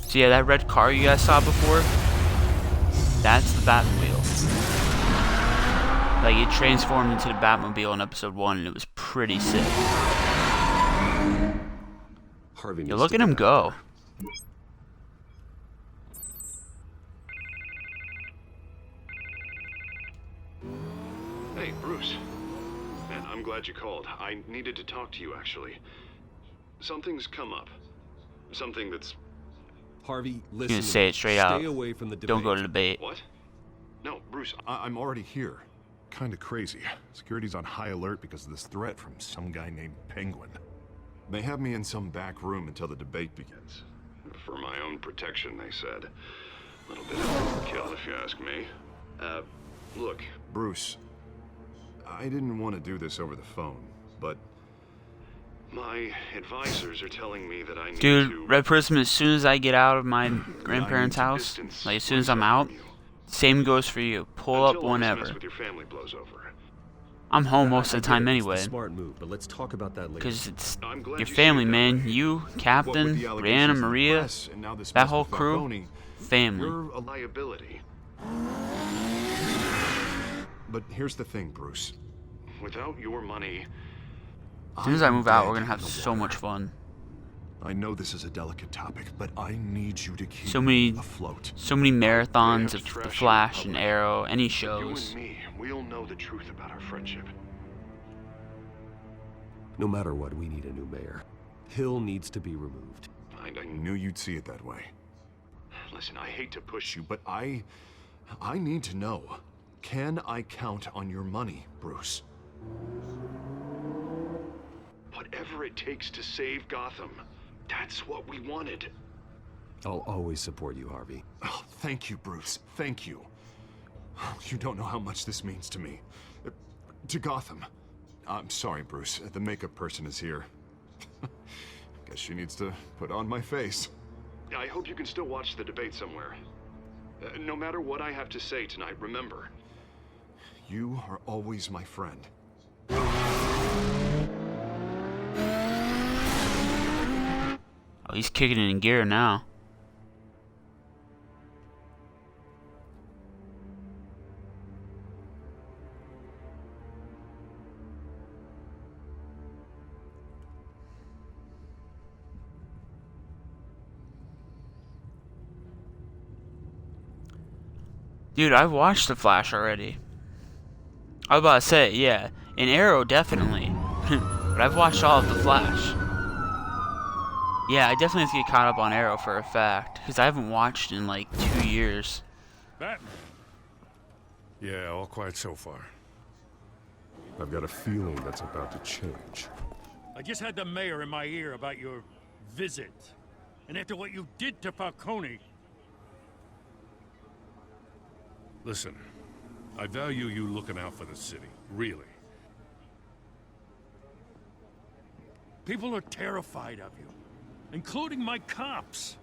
So yeah, that red car you guys saw before, that's the Batmobile. Like, it transformed into the Batmobile in episode 1, and it was pretty sick. Harvey, you look at him go. Hey, Bruce. Man, I'm glad you called. I needed to talk to you, actually. Something's come up. Something that's... Harvey, listen. You can say it straight out. Stay away from the debate. Don't go to debate. What? No, Bruce, I'm already here. Kinda crazy. Security's on high alert because of this threat from some guy named Penguin. They have me in some back room until the debate begins. For my own protection, they said. A little bit of overkill, if you ask me. Look, Bruce, I didn't want to do this over the phone, but my advisors are telling me that I need to... Dude, Red Prism, as soon as I get out of my grandparents' house, like as soon as I'm out, same goes for you. Pull up whenever. I'm home most of the time anyway. Smart move, but let's talk about that later. Because it's your family, man. You, Captain, Brianna, Maria, that whole crew, family. You're a liability. But here's the thing, Bruce. Without your money... As soon as I move out, we're gonna have so much fun. I know this is a delicate topic, but I need you to keep afloat. So many marathons of The Flash and Arrow, any shows. You and me, we'll know the truth about our friendship. No matter what, we need a new mayor. Hill needs to be removed. I knew you'd see it that way. Listen, I hate to push you, but I need to know. Can I count on your money, Bruce? Whatever it takes to save Gotham. That's what we wanted. I'll always support you, Harvey. Oh, thank you, Bruce. Thank you. You don't know how much this means to me. To Gotham. I'm sorry, Bruce. The makeup person is here. Guess she needs to put on my face. I hope you can still watch the debate somewhere. No matter what I have to say tonight, remember, you are always my friend. Oh, he's kicking it in gear now. Dude, I've watched The Flash already. I was about to say, yeah. In Arrow, definitely. But I've watched all of The Flash. Yeah, I definitely have to get caught up on Arrow for a fact. Because I haven't watched in like 2 years. Batman. Yeah, all quiet so far. I've got a feeling that's about to change. I just had the mayor in my ear about your visit. And after what you did to Falcone... Listen, I value you looking out for the city, really. People are terrified of you. including my cops.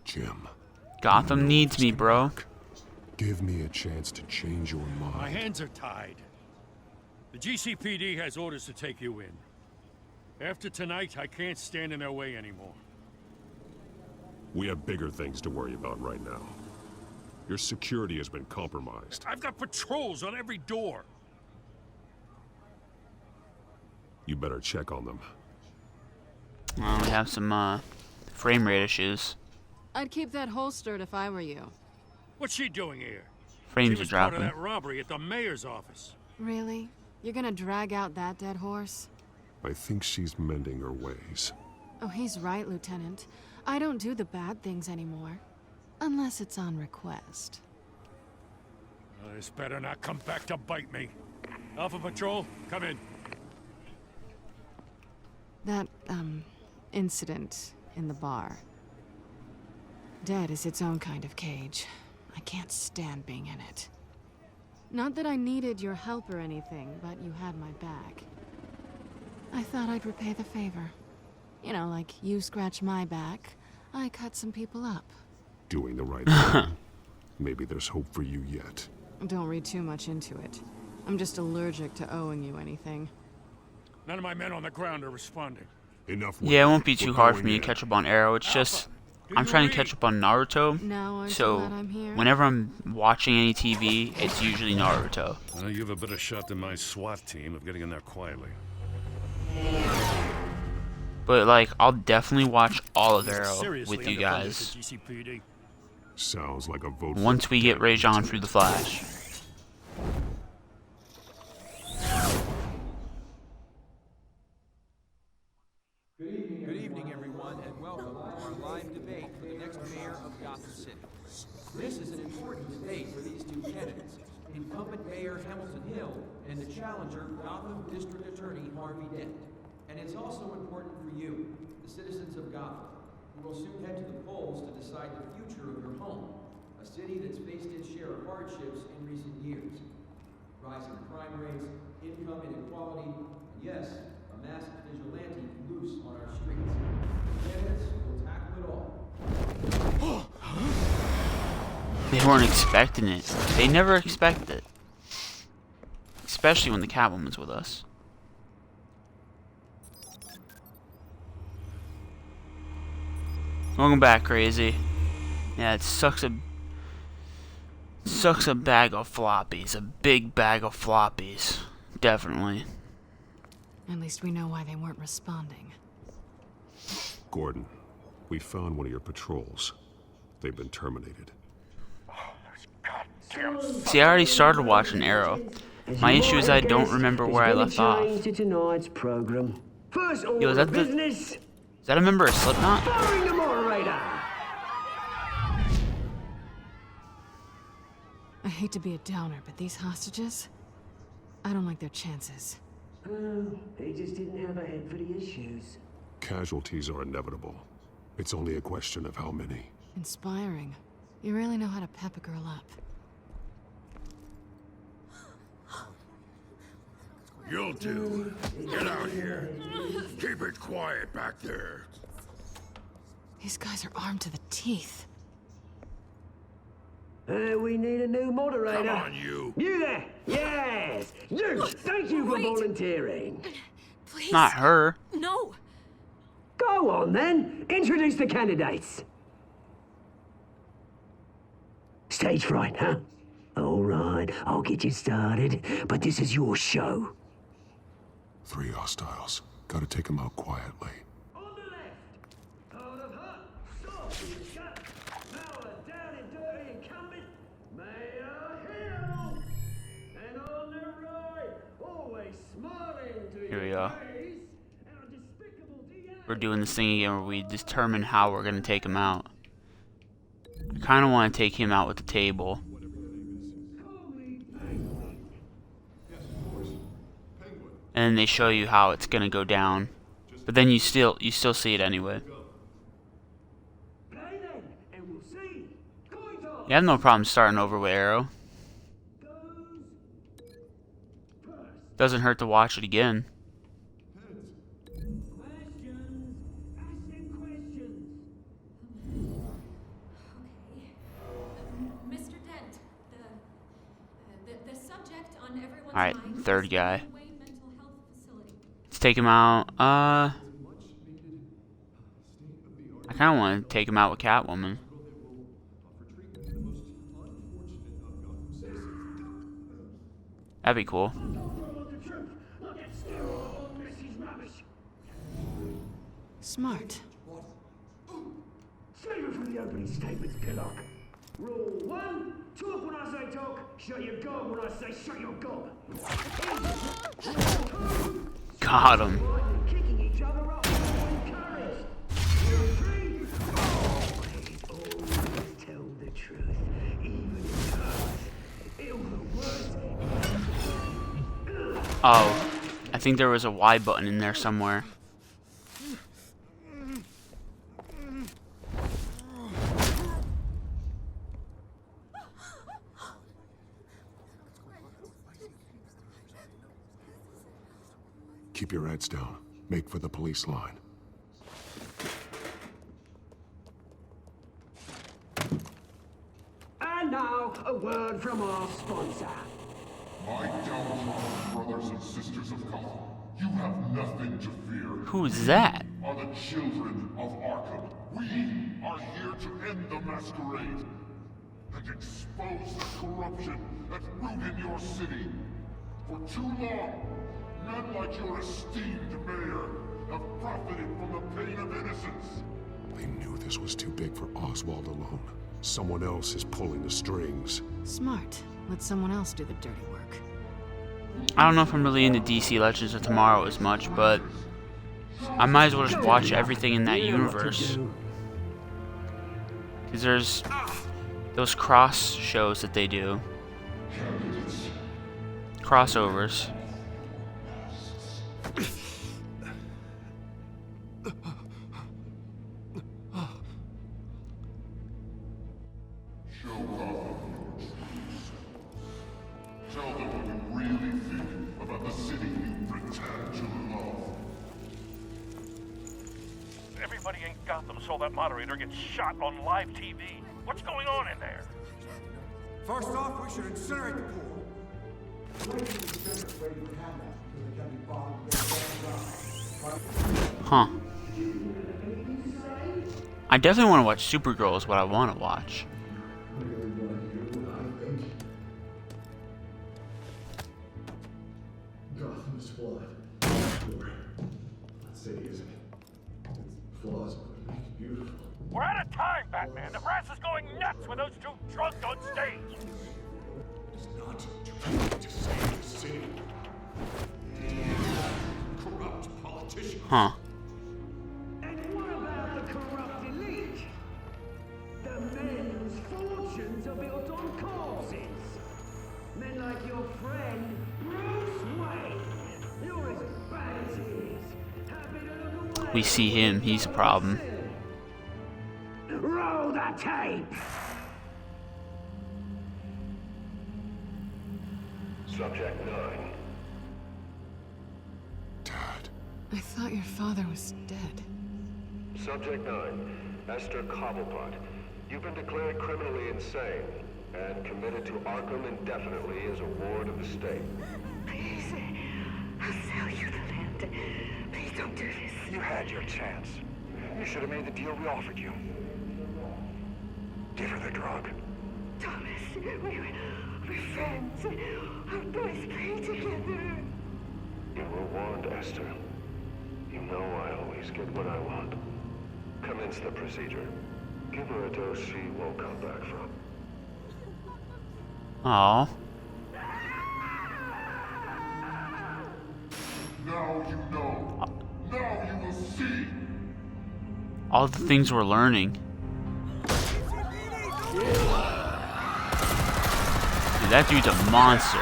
Jim. Gotham needs me, bro. Give me a chance to change your mind. My hands are tied. The GCPD has orders to take you in. After tonight, I can't stand in their way anymore. We have bigger things to worry about right now. Your security has been compromised. I've got patrols on every door. You better check on them. Well, we have some frame rate issues. I'd keep that holstered if I were you. What's she doing here? Frames she are was part dropping. of that robbery at the mayor's office. Really? You're gonna drag out that dead horse? I think she's mending her ways. Oh, he's right, Lieutenant. I don't do the bad things anymore. Unless it's on request. This better not come back to bite me. Alpha Patrol, come in. That, incident in the bar. Dead is its own kind of cage. I can't stand being in it. Not that I needed your help or anything, but you had my back. I thought I'd repay the favor. You know, like you scratch my back, I cut some people up. Doing the right thing. Maybe there's hope for you yet. Don't read too much into it. I'm just allergic to owing you anything. None of my men on the ground are responding. Enough. Yeah, it won't be too hard for me to catch up on Arrow. It's just I'm trying to catch up on Naruto. Now aren't you So glad I'm here? whenever I'm watching any TV, it's usually Naruto. Well, you have a better shot than my SWAT team of getting in there quietly. But like, I'll definitely watch all of Arrow Seriously with you underfunded guys the GCPD. Sounds like a vote. once we get Rajon through the Flash. Good evening, everyone, and welcome to our live debate for the next mayor of Gotham City. This is an important debate for these two candidates, incumbent Mayor Hamilton Hill and the challenger, Gotham District Attorney Harvey Dent. And it's also important for you, the citizens of Gotham, who will soon head to the polls to decide the future of your home, a city that's faced its share of hardships in recent years. Rising crime rates, income inequality, and yes, a masked vigilante loose on our streets. Candidates will tackle it all. They weren't expecting it. They never expect it. Especially when the Catwoman's with us. Welcome back, Crazy. Yeah, it sucks a bag of floppies. A big bag of floppies. Definitely. At least we know why they weren't responding. Gordon, we found one of your patrols. They've been terminated. See, I already started watching Arrow. My issue is I don't remember where I left off. To tonight's program. First order Yo, is that of business. Is that a member of Slipknot? Firing the moderator. I hate to be a downer, but these hostages, I don't like their chances. They just didn't have a head for the issues. Casualties are inevitable. It's only a question of how many. Inspiring. You really know how to pep a girl up. You'll do. Get out here. Keep it quiet back there. These guys are armed to the teeth. We need a new moderator. Come on, you. You there? Yes. You. Thank you for volunteering. Please. Not her. No. Go on then. Introduce the candidates. Stage fright, huh? All right, I'll get you started, but this is your show. 3 hostiles. Gotta take them out quietly. On the left, out of hut, stop, shut, power down and dirty incumbent, Mayor Hill. And on the right, always smiling to Here we your go. face, our despicable DA. We're doing this thing again where we determine how we're gonna take him out. I kind of want to take him out with the table. And then they show you how it's gonna go down, but then you still see it anyway. You have no problem starting over with Arrow. Doesn't hurt to watch it again. Alright, third guy. Let's take him out. I kind of want to take him out with Catwoman. That'd be cool. Smart. Save it from the opening statements, Pillock. Rule 1, talk when I say talk, shut your gob when I say shut your gob. Got him. Kicking each other up encouraged. Rule 3, always tell the truth, even if it hurts. It'll go worse. Oh, I think there was a Y button in there somewhere. Keep your heads down. Make for the police line. And now, a word from our sponsor. My downtrodden brothers and sisters of Gotham, you have nothing to fear. Who's that? Are the children of Arkham. We are here to end the masquerade and expose the corruption that rooted your city. For too long, men like your esteemed mayor have profited from the pain of innocence. They knew this was too big for Oswald alone. Someone else is pulling the strings. Smart. Let someone else do the dirty work. I don't know if I'm really into DC Legends of Tomorrow as much, but I might as well just watch everything in that universe. Because there's those cross shows that they do. Crossovers. Tell them what you really think about the city you pretend to love. Everybody in Gotham saw that moderator get shot on live TV. What's going on in there? First off, we should incinerate the pool. Huh. I definitely want to watch Supergirl is what I want to watch. Gotham's flawed. Sure. Let's say it isn't. Its flaws would make it beautiful. We're out of time, Batman. The brass is going nuts with those two drunks on stage. It's not trying to save the city. Corrupt politicians. Huh. And what about the corrupt elite? The men whose fortunes are built on corpses. Men like your friend, Bruce Wayne. You're as bad as he is. Happy to look away. We see him, he's a problem. Roll the tape! Subject 9. I thought your father was dead. Subject 9, Esther Cobblepot. You've been declared criminally insane and committed to Arkham indefinitely as a ward of the state. Please, I'll sell you the land. Please don't do this. You had your chance. You should have made the deal we offered you. Give her the drug. Thomas, we're friends. Our boys play together. You were warned, Esther. You know I always get what I want. Commence the procedure. Give her a dose she won't come back from. Aww. Now you know. Now you will see. All the things we're learning. Dude, that dude's a monster.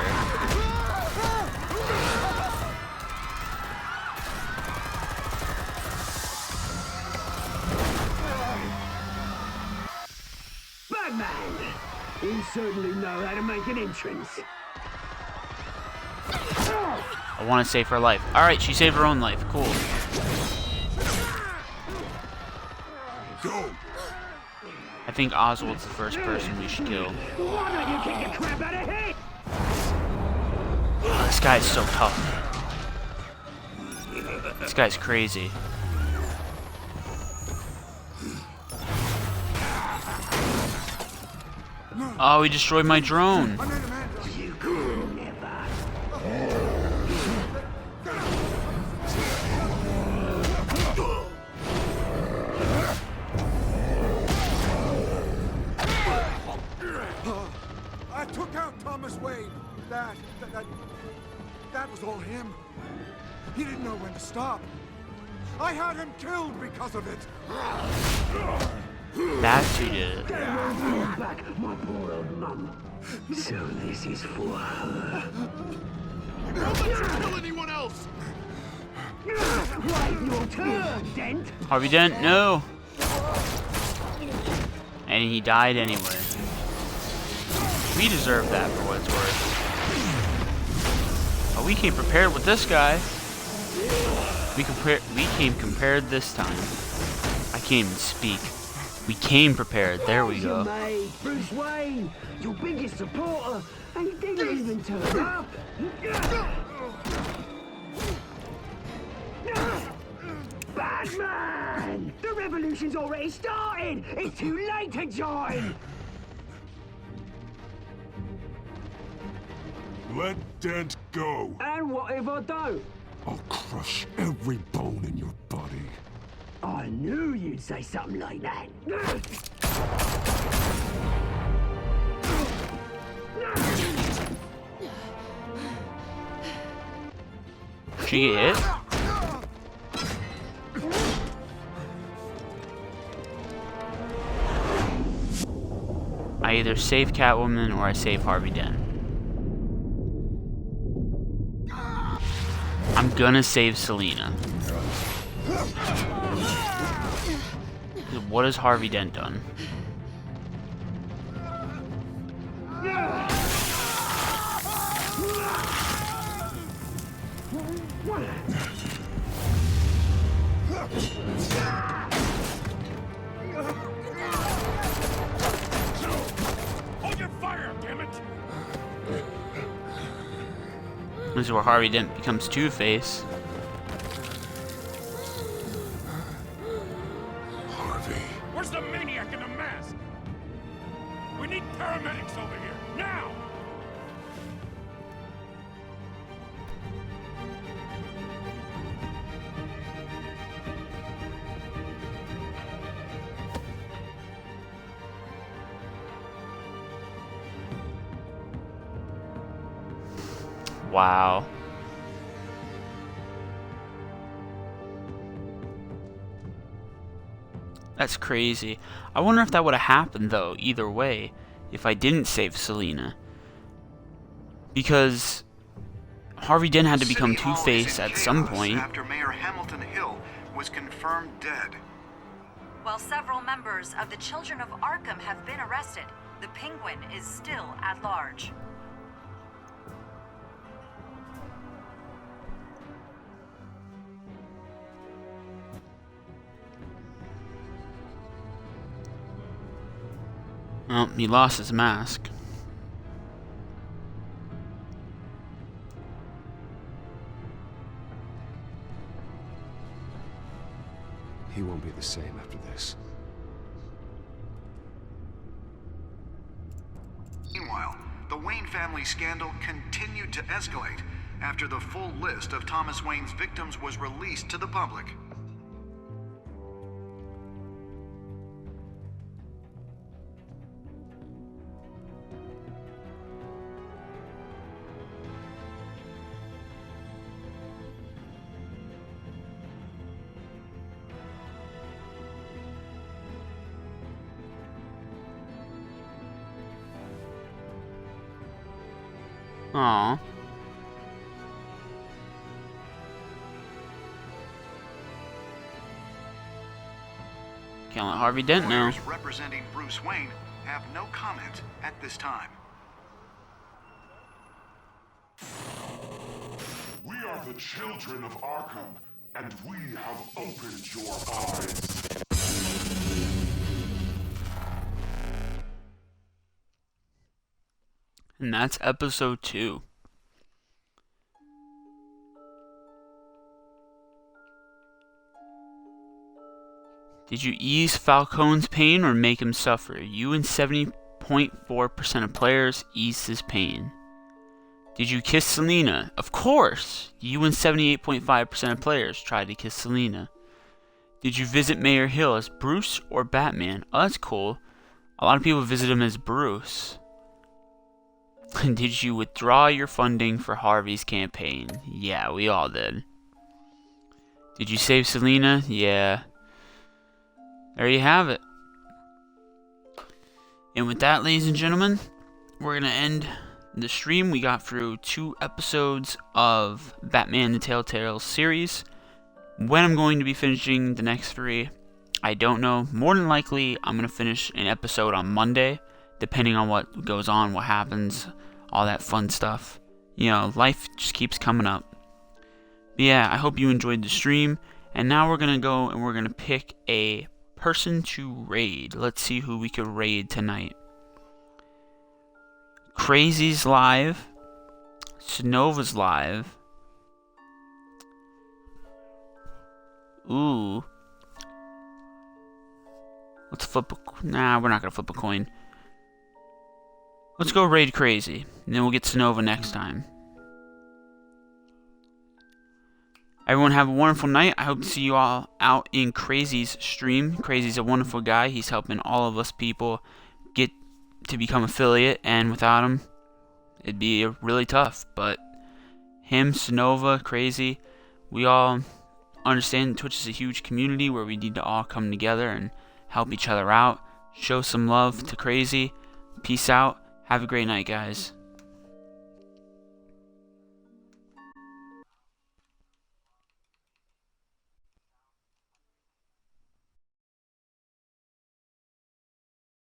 Batman! You certainly know how to make an entrance. I want to save her life. Alright, she saved her own life. Cool. Go. I think Oswald's the first person we should kill. Why don't you kick the crap out of him? guy's so tough. This guy's crazy. Oh, he destroyed my drone. I took out Thomas Wayne. That was all him. He didn't know when to stop. I had him killed because of it. That's who did it. Back my poor old mum. So this is for her. Don't let you kill anyone else! Wait your turn, Dent. Harvey Dent, no. And he died anyway. We deserve that for what it's worth. Oh, we came prepared with this guy. We came compared this time. I can't even speak. We came prepared. There we go. Mate, Bruce Wayne, your biggest supporter, and he didn't even turn up. Batman! The revolution's already started! It's too late to join! Let Dent go. And what if I don't? I'll crush every bone in your body. I knew you'd say something like that. She get hit? I either save Catwoman or I save Harvey Dent. I'm gonna save Selina. What has Harvey Dent done? Hold your fire, damn it! This is where Harvey Dent becomes Two-Face. Where's the maniac in the mask? We need paramedics over here, now! Wow. That's crazy. I wonder if that would have happened, though, either way, if I didn't save Selina. Because Harvey Dent had to become Two-Face at some point. After Mayor Hamilton Hill was confirmed dead. While several members of the Children of Arkham have been arrested, the Penguin is still at large. Well, he lost his mask. He won't be the same after this. Meanwhile, the Wayne family scandal continued to escalate after the full list of Thomas Wayne's victims was released to the public. Aww. Can't let Harvey Dent know. Lawyers representing Bruce Wayne have no comment at this time. We are the children of Arkham, and we have opened your eyes. And that's episode 2. Did you ease Falcone's pain or make him suffer? You and 70.4% of players eased his pain. Did you kiss Selena? Of course! You and 78.5% of players tried to kiss Selena. Did you visit Mayor Hill as Bruce or Batman? Oh, that's cool. A lot of people visit him as Bruce. Did you withdraw your funding for Harvey's campaign? Yeah, we all did. Did you save Selena? Yeah. There you have it. And with that, ladies and gentlemen, we're going to end the stream. We got through 2 episodes of Batman the Telltale series. When I'm going to be finishing the next 3, I don't know. More than likely, I'm going to finish an episode on Monday, depending on what goes on, what happens, all that fun stuff. You know, life just keeps coming up. But yeah, I hope you enjoyed the stream. And now we're going to go and we're going to pick a person to raid. Let's see who we could raid tonight. Crazy's live. Sonova's live. Ooh. Let's flip a... Nah, we're not going to flip a coin. Let's go raid Crazy. And then we'll get Sonova next time. Everyone have a wonderful night. I hope to see you all out in Crazy's stream. Crazy's a wonderful guy. He's helping all of us people get to become affiliate. And without him, it'd be really tough. But him, Sonova, Crazy, we all understand Twitch is a huge community where we need to all come together and help each other out. Show some love to Crazy. Peace out. Have a great night, guys.